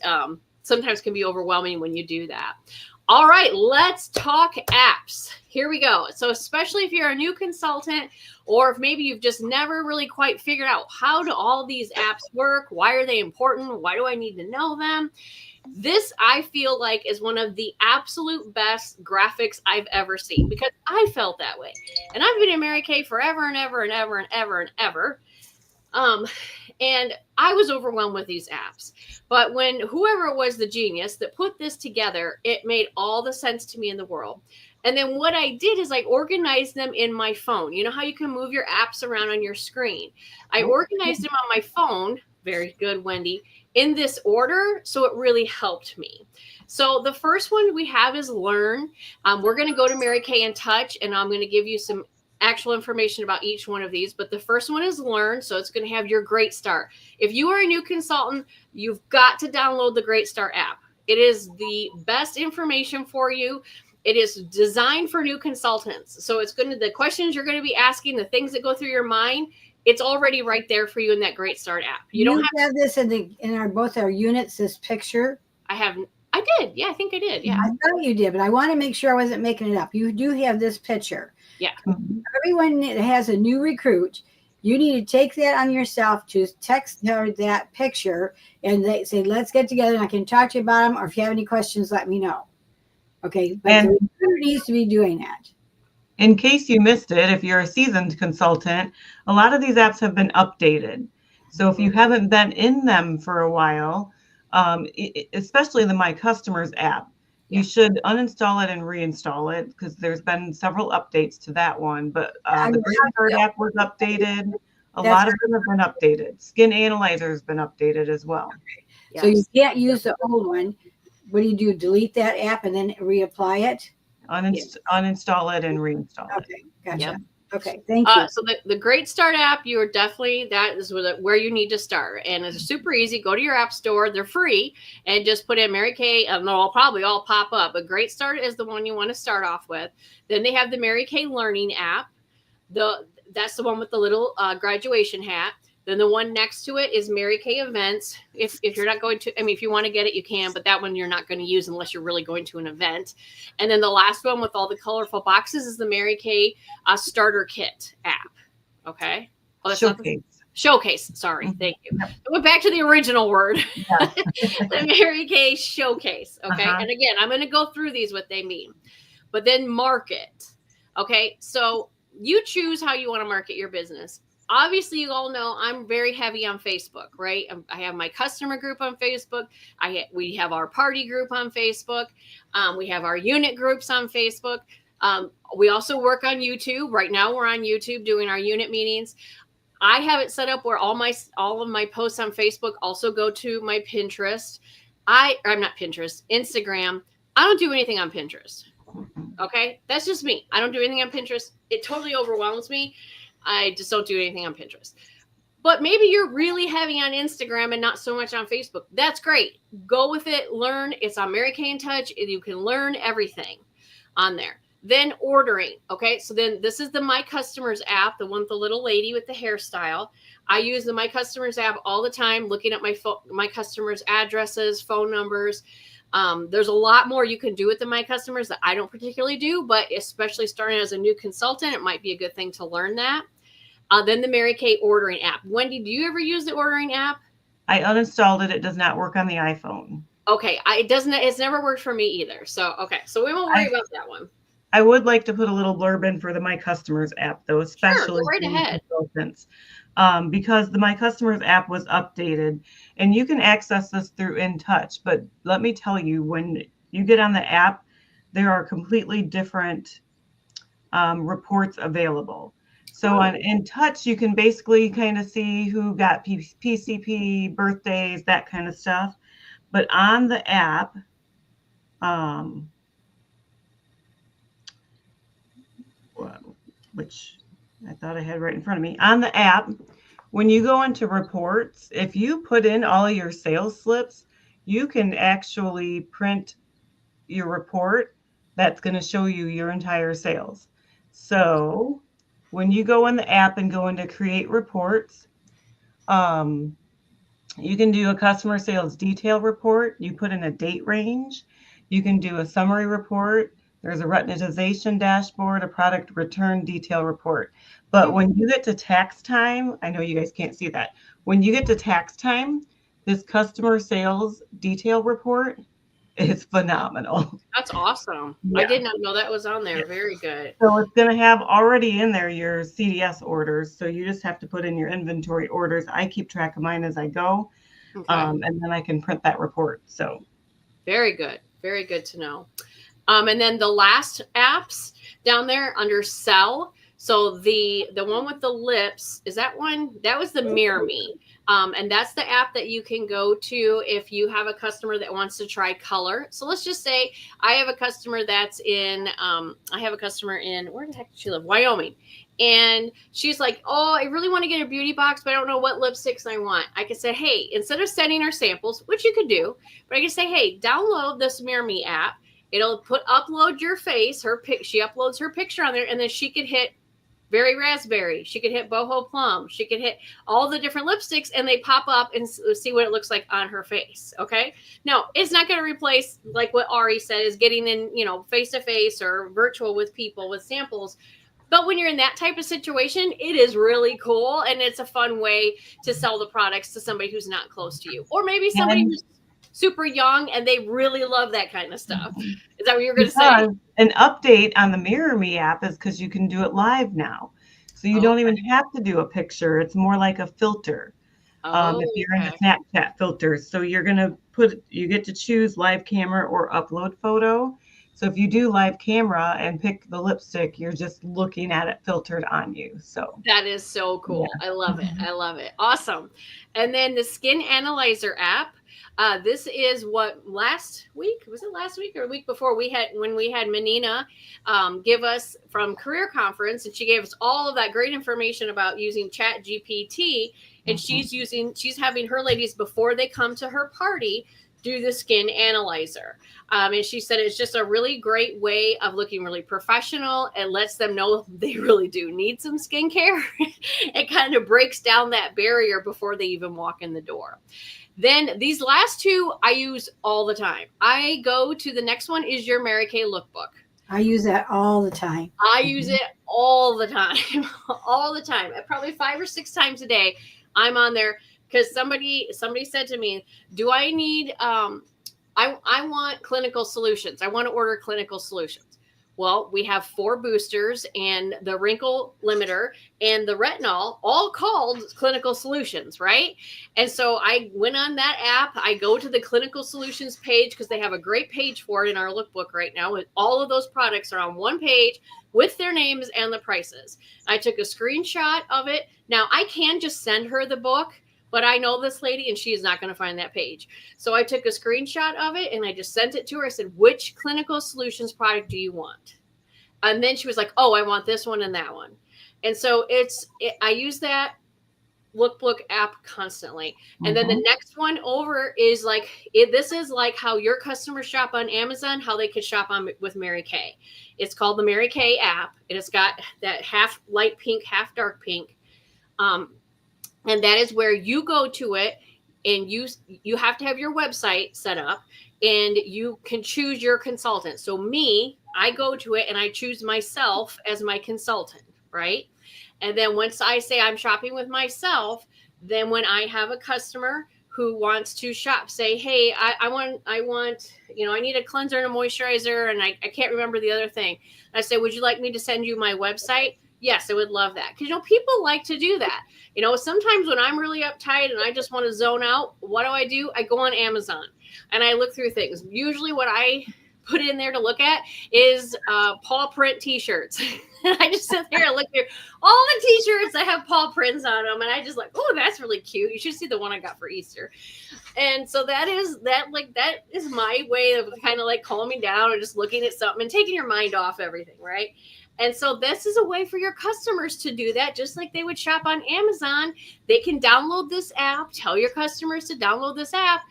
sometimes can be overwhelming when you do that. All right, let's talk apps. Here we go. So especially if you're a new consultant, or if maybe you've just never really quite figured out how do all these apps work? Why are they important? Why do I need to know them? This, I feel like, is one of the absolute best graphics I've ever seen, because I felt that way. And I've been in Mary Kay forever and ever and ever and ever and ever. And I was overwhelmed with these apps. But when whoever was the genius that put this together, it made all the sense to me in the world. And then what I did is I organized them in my phone. You know how you can move your apps around on your screen? I organized them on my phone. Very good, Wendy. In this order, so it really helped me. So the first one we have is Learn. We're going to go to Mary Kay in Touch, and I'm going to give you some actual information about each one of these. But the first one is Learn, so it's going to have your Great Start. If you are a new consultant, you've got to download the Great Start app. It is the best information for you. It is designed for new consultants. So it's going to, the questions you're going to be asking, the things that go through your mind, it's already right there for you in that Great Start app. You don't have this in our both our units, this picture. I did. Yeah, I think I did. Yeah. I thought you did, but I want to make sure I wasn't making it up. You do have this picture. Yeah. Everyone that has a new recruit, you need to take that on yourself to text her that picture and they say, let's get together and I can talk to you about them. Or if you have any questions, let me know. Okay. But And the recruiter needs to be doing that. in case you missed it, if you're a seasoned consultant, a lot of these apps have been updated. So if you haven't been in them for a while, especially the My Customers app, you should uninstall it and reinstall it because there's been several updates to that one. But the Great Start app was updated. A lot of them have been updated. Skin Analyzer has been updated as well. Yes. So you can't use the old one. What do? Delete that app and then reapply it? Uninstall it and reinstall it. Okay, gotcha. Yep. Okay, thank you. So the Great Start app, you are definitely, that is where you need to start. And it's super easy. Go to your app store. They're free. And just put in Mary Kay. And they'll probably all pop up. But Great Start is the one you want to start off with. Then they have the Mary Kay Learning app. That's the one with the little graduation hat. Then the one next to it is Mary Kay Events. If you're not going to, I mean, if you want to get it, you can, but that one you're not going to use unless you're really going to an event. And then the last one with all the colorful boxes is the Mary Kay Starter Kit app. Okay. Oh, that's Showcase. Showcase. Sorry. Thank you. I went back to the original word. Yeah. The Mary Kay Showcase. Okay. And again, I'm going to go through these, what they mean, but then market. Okay. So you choose how you want to market your business. Obviously, you all know I'm very heavy on Facebook, right? I have my customer group on Facebook. We have our party group on Facebook. We have our unit groups on Facebook. We also work on YouTube. Right now, we're on YouTube doing our unit meetings. I have it set up where all of my posts on Facebook also go to my Pinterest. I'm not Pinterest, Instagram. I don't do anything on Pinterest. Okay, that's just me. I don't do anything on Pinterest. It totally overwhelms me. I just don't do anything on Pinterest. But maybe you're really heavy on Instagram and not so much on Facebook. That's great. Go with it. Learn. It's on Mary Kay in Touch. You can learn everything on there. Then ordering. Okay. So then this is the My Customers app, the one with the little lady with the hairstyle. I use the My Customers app all the time, looking at my customers' addresses, phone numbers. There's a lot more you can do with the My Customers that I don't particularly do, but especially starting as a new consultant, it might be a good thing to learn that. Then the Mary Kay ordering app. Wendy, do you ever use the ordering app? I uninstalled it. It does not work on the iPhone. Okay. It's never worked for me either. So, okay. So we won't worry about that one. I would like to put a little blurb in for the My Customers app, though, especially go right ahead. Consultants, because the My Customers app was updated, and you can access this through In Touch. But let me tell you, when you get on the app, there are completely different reports available. So on In Touch, you can basically kind of see who got PCP, birthdays, that kind of stuff. But on the app, which I thought I had right in front of me, on the app, when you go into reports, if you put in all your sales slips, you can actually print your report that's going to show you your entire sales. So when you go in the app and go into create reports, you can do a customer sales detail report. You put in a date range. You can do a summary report. There's a retinization dashboard, a product return detail report. But when you get to tax time, I know you guys can't see that. When you get to tax time, this customer sales detail report is phenomenal. That's awesome. Yeah. I did not know that was on there. Very good. So it's going to have already in there your CDS orders. So you just have to put in your inventory orders. I keep track of mine as I go. Okay. And then I can print that report. So very good. Very good to know. And then the last apps down there under Sell. So the one with the lips, is that one? That was the Mirror Me. And that's the app that you can go to if you have a customer that wants to try color. So let's just say I have a customer that's in, where the heck does she live? Wyoming. And she's like, oh, I really want to get a beauty box, but I don't know what lipsticks I want. I could say, hey, instead of sending her samples, which you could do, but I could say, hey, download this Mirror Me app. It'll upload your face, she uploads her picture on there, and then she could hit Berry Raspberry. She could hit Boho Plum. She could hit all the different lipsticks, and they pop up and see what it looks like on her face. Okay. Now, it's not going to replace, like what Ari said, is getting in, face to face or virtual with people with samples. But when you're in that type of situation, it is really cool, and it's a fun way to sell the products to somebody who's not close to you, or maybe somebody who's super young and they really love that kind of stuff. Is that what you're going to say? An update on the Mirror Me app is because you can do it live now. So you don't even have to do a picture. It's more like a filter. If you're in the Snapchat filters. So you get to choose live camera or upload photo. So if you do live camera and pick the lipstick, you're just looking at it filtered on you. So that is so cool. Yeah. I love it. I love it. Awesome. And then the Skin Analyzer app. This is what last week or the week before when we had Menina give us from Career Conference, and she gave us all of that great information about using Chat GPT, and she's having her ladies before they come to her party do the Skin Analyzer. And she said it's just a really great way of looking really professional and lets them know they really do need some skincare. It kind of breaks down that barrier before they even walk in the door. Then these last two I use all the time. I go to the next one is your Mary Kay Lookbook. I use that all the time. I use it all the time, all the time. Probably 5 or 6 times a day. I'm on there because somebody said to me, do I need, I want clinical solutions. I want to order clinical solutions. Well, we have 4 boosters and the wrinkle limiter and the retinol all called clinical solutions, right? And so I went on that app. I go to the clinical solutions page because they have a great page for it in our lookbook right now. All of those products are on one page with their names and the prices. I took a screenshot of it. Now I can just send her the book, but I know this lady and she is not going to find that page. So I took a screenshot of it and I just sent it to her. I said, which clinical solutions product do you want? And then she was like, oh, I want this one and that one. And so I use that lookbook app constantly. And then the next one over is like, this is like how your customers shop on Amazon, how they could shop on with Mary Kay. It's called the Mary Kay app. And it's got that half light pink, half dark pink. And that is where you go to it and you have to have your website set up and you can choose your consultant. So me, I go to it and I choose myself as my consultant, right? And then once I say I'm shopping with myself, then when I have a customer who wants to shop, say, hey, I want, I need a cleanser and a moisturizer and I can't remember the other thing. I say, would you like me to send you my website? Yes, I would love that. Because, people like to do that. Sometimes when I'm really uptight and I just want to zone out, what do? I go on Amazon and I look through things. Usually what I put in there to look at is paw print t-shirts. And I just sit there and look through all the t-shirts that have paw prints on them. And I just like, oh, that's really cute. You should see the one I got for Easter. And so that is my way of kind of like calming down or just looking at something and taking your mind off everything, right? And so this is a way for your customers to do that, just like they would shop on Amazon. They can download this app, tell your customers to download this app,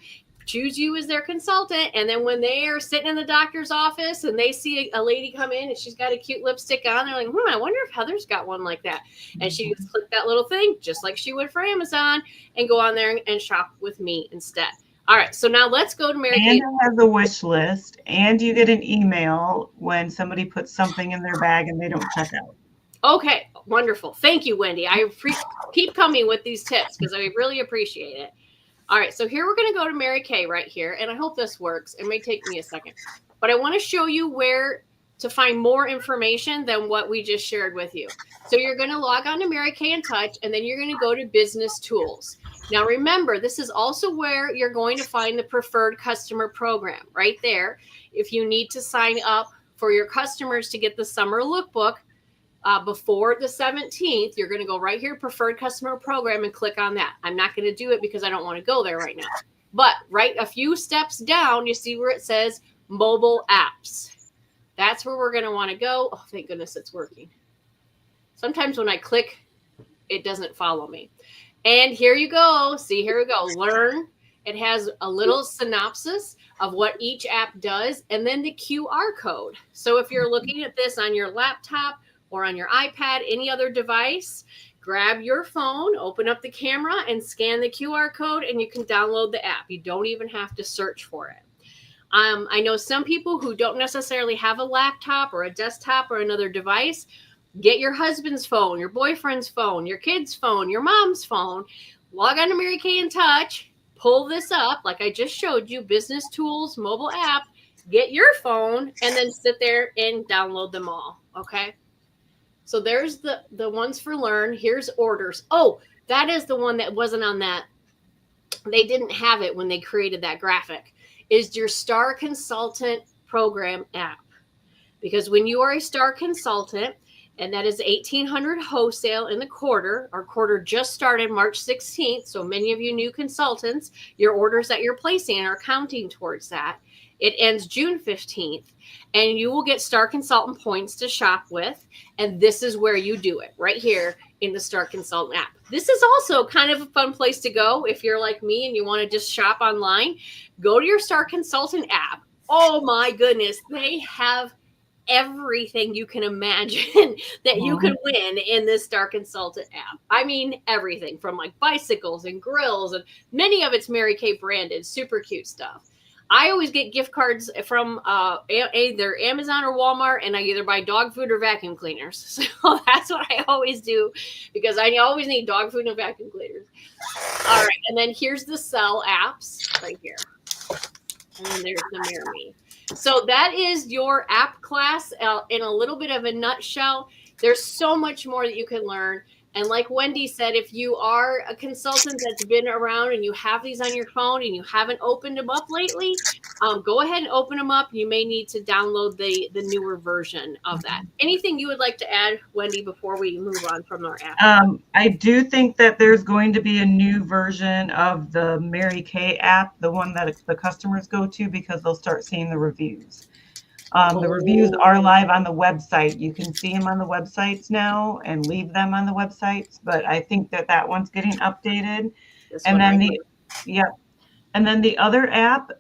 choose you as their consultant. And then when they are sitting in the doctor's office and they see a lady come in and she's got a cute lipstick on, they're like, I wonder if Heather's got one like that. And she just click that little thing, just like she would for Amazon, and go on there and shop with me instead. All right, so now let's go to Mary Kay. And has a wish list, and you get an email when somebody puts something in their bag and they don't check out. Okay, wonderful. Thank you, Wendy. I keep coming with these tips because I really appreciate it. All right, so here we're going to go to Mary Kay right here, and I hope this works. It may take me a second, but I want to show you where to find more information than what we just shared with you. So you're going to log on to Mary Kay in Touch, and then you're going to go to Business Tools. Now, remember, this is also where you're going to find the preferred customer program right there. If you need to sign up for your customers to get the summer lookbook before the 17th, you're going to go right here, preferred customer program, and click on that. I'm not going to do it because I don't want to go there right now. But right a few steps down, you see where it says mobile apps. That's where we're going to want to go. Oh, thank goodness it's working. Sometimes when I click, it doesn't follow me. And here you go. See, here we go. Learn. It has a little synopsis of what each app does and then the QR code. So if you're looking at this on your laptop or on your iPad, any other device, grab your phone, open up the camera and scan the QR code and you can download the app. You don't even have to search for it. I know some people who don't necessarily have a laptop or a desktop or another device. Get your husband's phone, your boyfriend's phone, your kid's phone, your mom's phone, log on to Mary Kay in Touch, pull this up like I just showed you, Business Tools, mobile app, get your phone, and then sit there and download them all, okay? So there's the ones for Learn. Here's Orders. Oh, that is the one that wasn't on that. They didn't have it when they created that graphic. Is your Star Consultant Program app. Because when you are a Star Consultant, and that is 1,800 wholesale in the quarter. Our quarter just started March 16th. So many of you new consultants, your orders that you're placing are counting towards that. It ends June 15th. And you will get Star Consultant points to shop with. And this is where you do it, right here in the Star Consultant app. This is also kind of a fun place to go if you're like me and you want to just shop online. Go to your Star Consultant app. Oh my goodness, they have everything you can imagine that you can win in this Star Consultant app. I mean, everything from like bicycles and grills, and many of it's Mary Kay branded, super cute stuff. I always get gift cards from either Amazon or Walmart, and I either buy dog food or vacuum cleaners. So that's what I always do, because I always need dog food and vacuum cleaners. All right, and then here's the Sell apps right here. And then there's the Marry Me. So that is your app class in a little bit of a nutshell. There's so much more that you can learn. And like Wendy said, if you are a consultant that's been around and you have these on your phone and you haven't opened them up lately, go ahead and open them up. You may need to download the newer version of that. Anything you would like to add, Wendy, before we move on from our app? I do think that there's going to be a new version of the Mary Kay app, the one that the customers go to, because they'll start seeing the reviews. The reviews are live on the website. You can see them on the websites now and leave them on the websites, but I think that one's getting updated. And then and then the other app,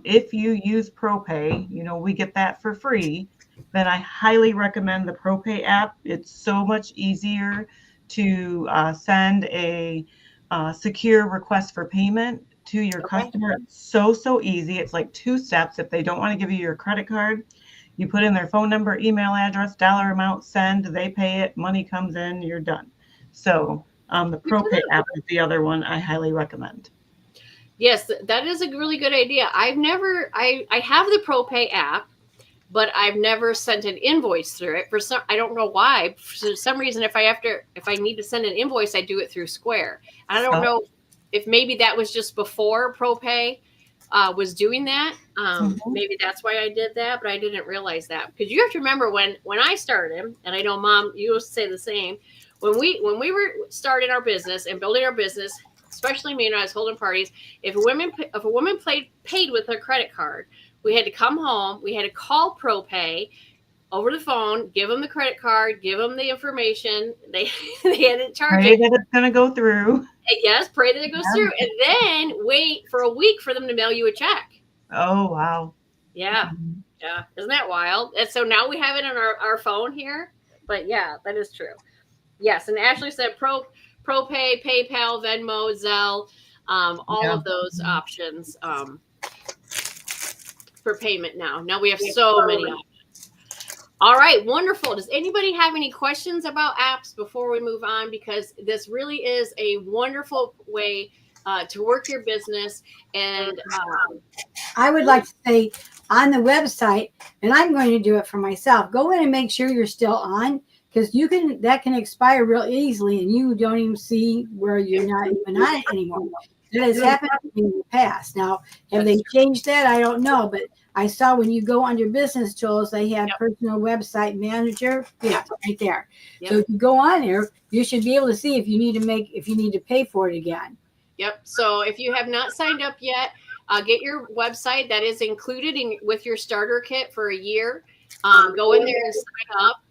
if you use ProPay, we get that for free, then I highly recommend the ProPay app. It's so much easier to send a secure request for payment to your customer. It's so easy. It's like 2 steps. If they don't want to give you your credit card, you put in their phone number, email address, dollar amount, send, they pay it, money comes in, you're done. So the ProPay app is the other one I highly recommend. Yes, that is a really good idea. I have the ProPay app, but I've never sent an invoice through it. I don't know why. For some reason, if I need to send an invoice, I do it through Square. I don't know if maybe that was just before ProPay was doing that. Maybe that's why I did that, but I didn't realize that. Because you have to remember when I started, and I know Mom, you will say the same. When we were starting our business and building our business, especially me, and I was holding parties, if a woman paid with her credit card, we had to come home, we had to call ProPay over the phone, give them the credit card, give them the information. They had to charge Pray that it's going to go through. Yes, pray that it goes through, and then wait for a week for them to mail you a check. Oh, wow. Yeah. Yeah. Isn't that wild? And so now we have it on our phone here. But yeah, that is true. Yes. And Ashley said ProPay, PayPal, Venmo, Zelle, all of those options for payment now. Now we have so many options. All right, wonderful. Does anybody have any questions about apps before we move on? Because this really is a wonderful way to work your business. And I would like to say on the website, and I'm going to do it for myself, go in and make sure you're still on, because that can expire real easily and you don't even see where you're not even on it anymore. That has happened in the past. Now, have they changed that? I don't know, but I saw when you go under business tools, they have personal website manager. Yeah, right there. Yep. So if you go on there, you should be able to see if you need to pay for it again. Yep. So if you have not signed up yet, get your website that is included with your starter kit for a year. Go in there and sign up.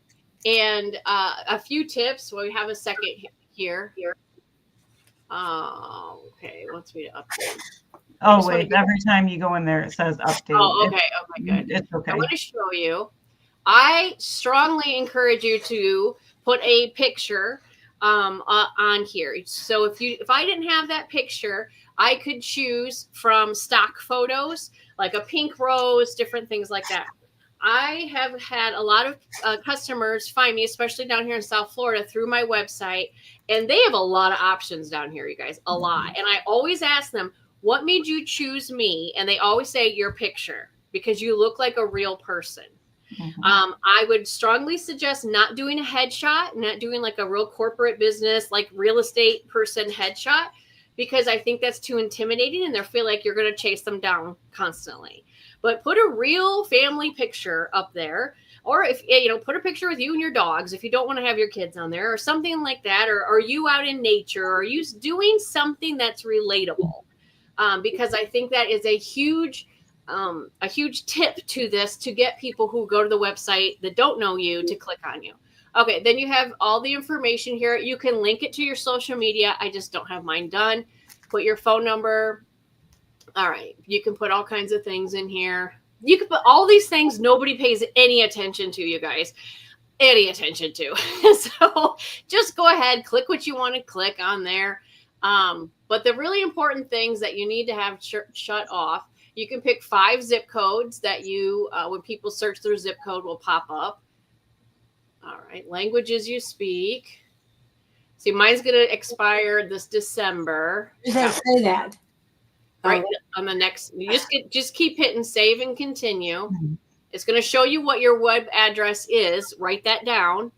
And a few tips. Well, we have a second here. Okay. Wants me to update. Oh, wait. Every time you go in there, it says update. Oh, okay. Okay, good. It's okay. I want to show you. I strongly encourage you to put a picture on here. So if I didn't have that picture, I could choose from stock photos, like a pink rose, different things like that. I have had a lot of customers find me, especially down here in South Florida, through my website, and they have a lot of options down here, you guys, a lot. And I always ask them, what made you choose me? And they always say your picture, because you look like a real person. I would strongly suggest not doing a headshot, not doing like a real corporate business, like real estate person headshot, because I think that's too intimidating and they feel like you're going to chase them down constantly. But put a real family picture up there, or if put a picture with you and your dogs if you don't want to have your kids on there, or something like that, or are you out in nature, or are you doing something that's relatable? Because I think that is a huge tip to this, to get people who go to the website that don't know you to click on you. Okay, then you have all the information here. You can link it to your social media. I just don't have mine done. Put your phone number. All right, you can put all kinds of things in here. You can put all these things nobody pays any attention to, you guys. Any attention to. So just go ahead, click what you want to click on there. But the really important things that you need to have shut off You can pick 5 zip codes that you, when people search their zip code, will pop up. All right, languages you speak. See, mine's going to expire this December. Just have to say that. Right on the next, you just keep hitting save and continue. Mhm. It's going to show you what your web address is. Write that down.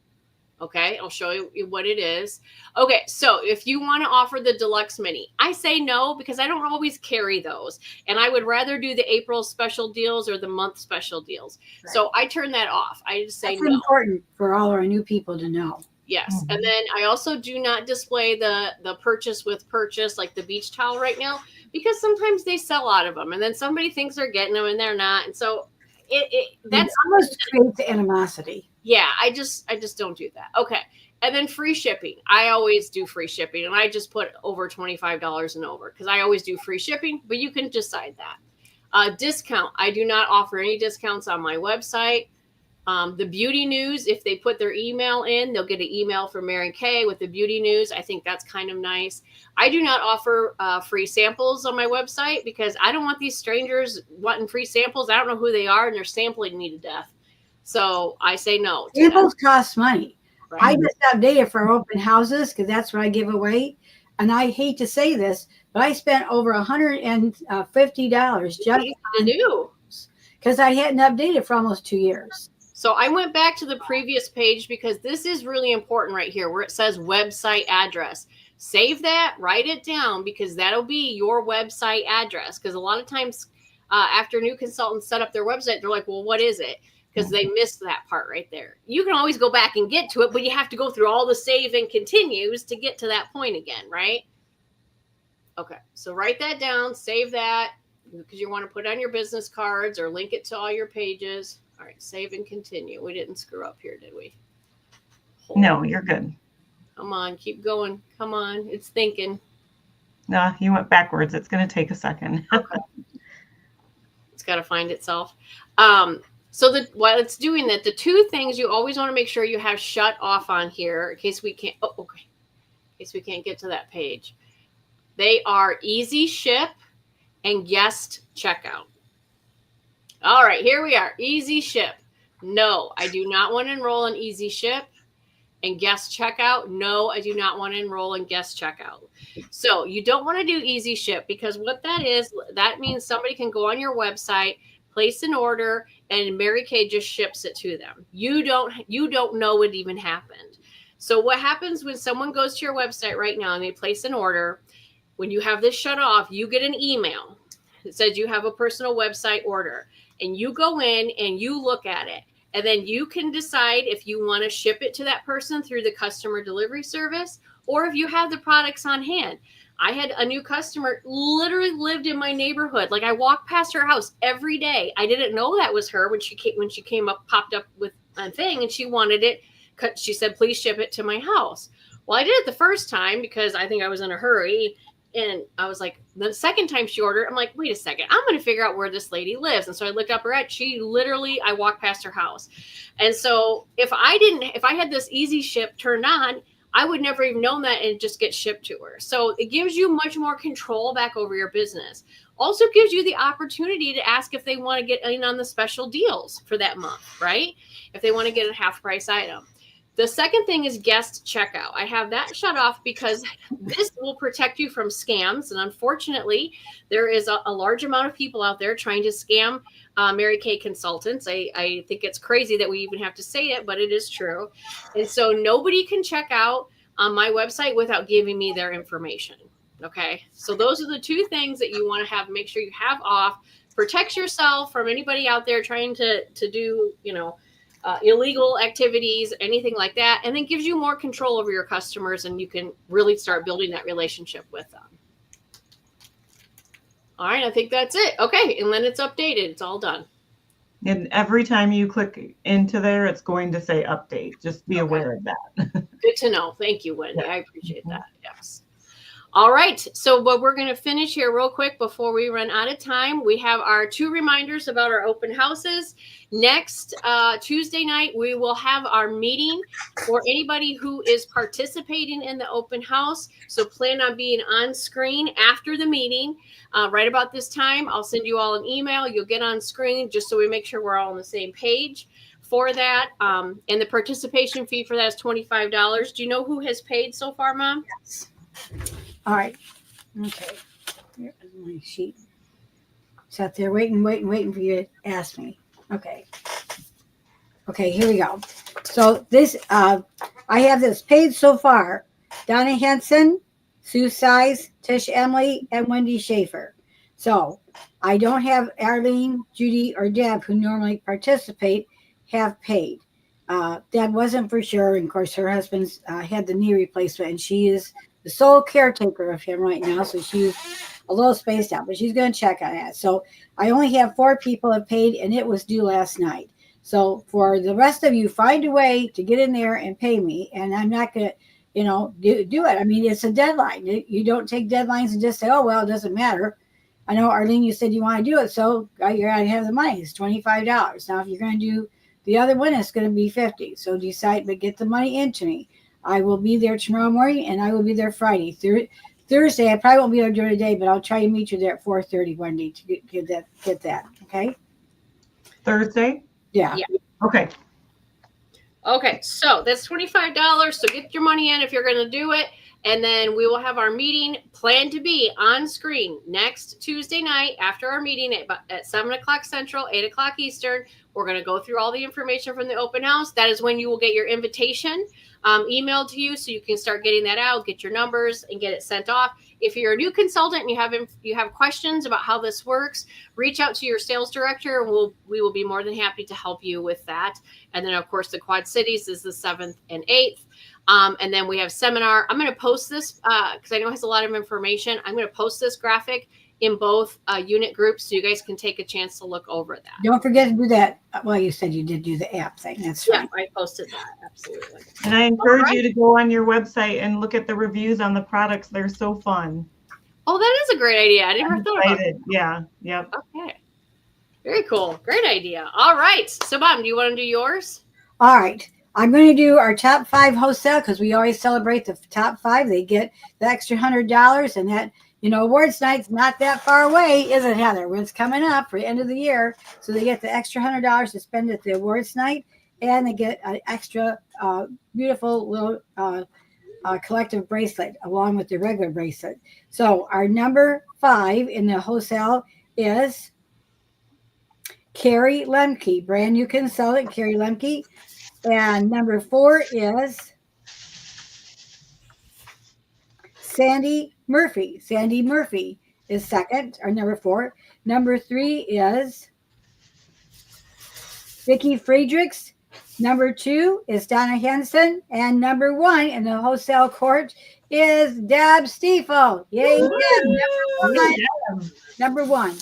Okay, I'll show you what it is. Okay, so if you want to offer the deluxe mini, I say no because I don't always carry those. And I would rather do the April special deals or the month special deals. Right. So I turn that off. I just say That's no. important for all our new people to know. Yes. Mhm. And then I also do not display the purchase with purchase, like the beach towel right now, because sometimes they sell out of them and then somebody thinks they're getting them and they're not. And so that's almost creates animosity. yeah, I just don't do that. Okay. And then free shipping. I always do free shipping and I just put over $25 and over because I always do free shipping, but you can decide that. Discount. I do not offer any discounts on my website. The beauty news, if they put their email in, they'll get an email from Mary Kay with the beauty news. I think that's kind of nice. I do not offer free samples on my website because I don't want these strangers wanting free samples. I don't know who they are and they're sampling me to death. So I say no. Samples cost money. Right? I just have data for open houses because that's what I give away. And I hate to say this, but I spent over $150 just to do because I hadn't updated for almost 2 years. So I went back to the previous page because this is really important right here where it says website address. Save that, write it down because that'll be your website address. Because a lot of times after new consultants set up their website, they're like, well, what is it? Because they missed that part right there. You can always go back and get to it, but you have to go through all the save and continues to get to that point again, right? Okay, so write that down, save that because you want to put on your business cards or link it to all your pages. All right, save and continue. We didn't screw up here, did we? No, you're good. Come on, keep going. Come on, it's thinking. No, you went backwards. It's going to take a second. It's got to find itself. So while it's doing that, the 2 things you always want to make sure you have shut off on here in case we can't. Oh, okay. In case we can't get to that page. They are Easy Ship and Guest Checkout. All right, here we are. Easy Ship. No, I do not want to enroll in Easy Ship. And Guest Checkout. No, I do not want to enroll in Guest Checkout. So you don't want to do Easy Ship because what that is, that means somebody can go on your website, place an order, and Mary Kay just ships it to them. You don't know it even happened. So what happens when someone goes to your website right now and they place an order, when you have this shut off, you get an email that says you have a personal website order. And you go in and you look at it. And then you can decide if you want to ship it to that person through the customer delivery service or if you have the products on hand. I had a new customer literally lived in my neighborhood. Like I walked past her house every day. I didn't know that was her when she came up, popped up with a thing and she wanted it. She said, please ship it to my house. Well, I did it the first time because I think I was in a hurry. And I was like, the second time she ordered, I'm like, wait a second, I'm going to figure out where this lady lives. And so I looked up her address. I walked past her house. And so if I had this Easy Ship turned on, I would never even known that and just get shipped to her. So it gives you much more control back over your business. Also gives you the opportunity to ask if they want to get in on the special deals for that month, right? If they want to get a half price item. The second thing is guest checkout. I have that shut off because this will protect you from scams. And unfortunately, there is a large amount of people out there trying to scam Mary Kay consultants. I think it's crazy that we even have to say it, but it is true. And so nobody can check out on my website without giving me their information. Okay. So those are the 2 things that you want to have. Make sure you have off. Protects yourself from anybody out there trying to do, illegal activities, anything like that, and then gives you more control over your customers and you can really start building that relationship with them. All right, I think that's it. Okay, and then it's updated. It's all done. And every time you click into there, it's going to say update. Just be aware of that. Good to know. Thank you, Wendy. Yeah. I appreciate that. Yes. All right. So what we're going to finish here real quick before we run out of time. We have our 2 reminders about our open houses. Next Tuesday night, we will have our meeting for anybody who is participating in the open house. So plan on being on screen after the meeting. Right about this time, I'll send you all an email. You'll get on screen just so we make sure we're all on the same page for that. And the participation fee for that is $25. Do you know who has paid so far, Mom? Yes. All right. Okay. Here's my sheet. Sat there waiting for you to ask me. Okay. Okay, here we go. So this, I have this paid so far. Donna Henson, Sue Size, Tish Emily, and Wendy Schaefer. So I don't have Arlene, Judy, or Deb, who normally participate, have paid. Deb wasn't for sure. And of course, her husband's had the knee replacement, and she is the sole caretaker of him right now. So she's a little spaced out, but she's going to check on that. So I only have 4 people have paid, and it was due last night. So for the rest of you, find a way to get in there and pay me. And I'm not going to, do it. I mean, it's a deadline. You don't take deadlines and just say, oh, well, it doesn't matter. I know, Arlene, you said you want to do it. So you're going to have the money. It's $25. Now, if you're going to do the other one, it's going to be $50. So decide, but get the money into me. I will be there tomorrow morning, and I will be there Friday. Thursday, I probably won't be there during the day, but I'll try to meet you there at 4:30 Wendy, to get that. Okay. Thursday? Yeah. Okay. Okay, so that's $25. So get your money in if you're going to do it. And then we will have our meeting planned to be on screen next Tuesday night after our meeting at 7 o'clock Central, 8 o'clock Eastern. We're going to go through all the information from the open house. That is when you will get your invitation emailed to you, so you can start getting that out, get your numbers, and get it sent off. If you're a new consultant and you have questions about how this works, reach out to your sales director, and we will be more than happy to help you with that. And then, of course, the Quad Cities is the 7th and 8th. And then we have seminar. I'm going to post this because I know it has a lot of information. I'm going to post this graphic in both unit groups so you guys can take a chance to look over that. Don't forget to do that. Well, you said you did do the app thing. That's right. Yeah, I posted that. Absolutely. And I encourage you to go on your website and look at the reviews on the products. They're so fun. Oh, that is a great idea. I never thought about it. Yeah. Yep. Okay. Very cool. Great idea. All right. So, Mom, do you want to do yours? All right. I'm going to do our top 5 wholesale because we always celebrate the top 5. They get the extra $100, and that, awards night's not that far away, is it, Heather? It's coming up for the end of the year. So they get the extra $100 to spend at the awards night, and they get an extra beautiful little collective bracelet along with the regular bracelet. So our number 5 in the wholesale is Carrie Lemke, brand new consultant, Carrie Lemke. And number 4 is Sandy Murphy. Sandy Murphy is second, or number 4. Number 3 is Vicki Friedrichs. Number 2 is Donna Henson. And number 1 in the wholesale court is Deb Stiefel. Yay, Deb. Number one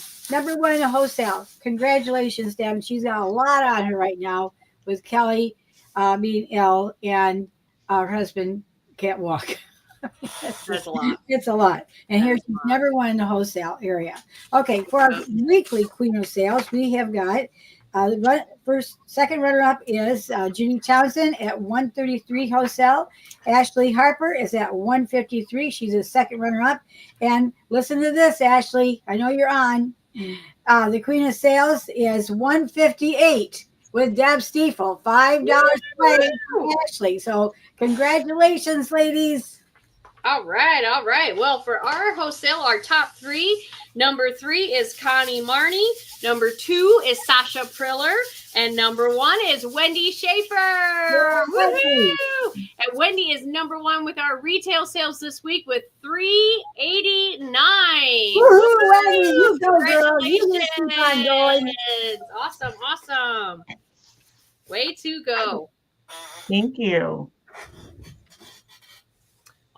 in the wholesale. Congratulations, Deb. She's got a lot on her right now with Kelly being ill, and our husband can't walk. That's a lot. It's a lot. And here's number 1 in the wholesale area. Okay, for our weekly Queen of Sales, we have got second runner-up is Judy Townsend at 133 wholesale. Ashley Harper is at 153. She's a second runner-up. And listen to this, Ashley. I know you're on. The Queen of Sales is 158. With Deb Stiefel, $5 away from Ashley. So congratulations, ladies. All right. Well, for our wholesale, our top 3, number 3 is Connie Marnie. Number 2 is Sasha Priller. And number 1 is Wendy Schaefer. Woohoo! And Wendy is number 1 with our retail sales this week with $389. Woohoo, Wendy! You go, girl. You just keep on going. Awesome. Way to go. Thank you.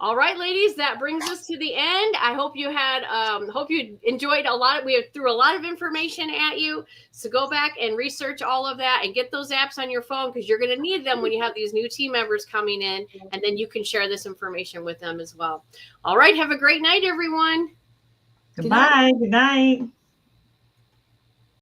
All right, ladies, that brings us to the end. I hope you had, hope you enjoyed a lot. We threw a lot of information at you. So go back and research all of that and get those apps on your phone because you're going to need them when you have these new team members coming in. And then you can share this information with them as well. All right. Have a great night, everyone. Goodbye. Good night.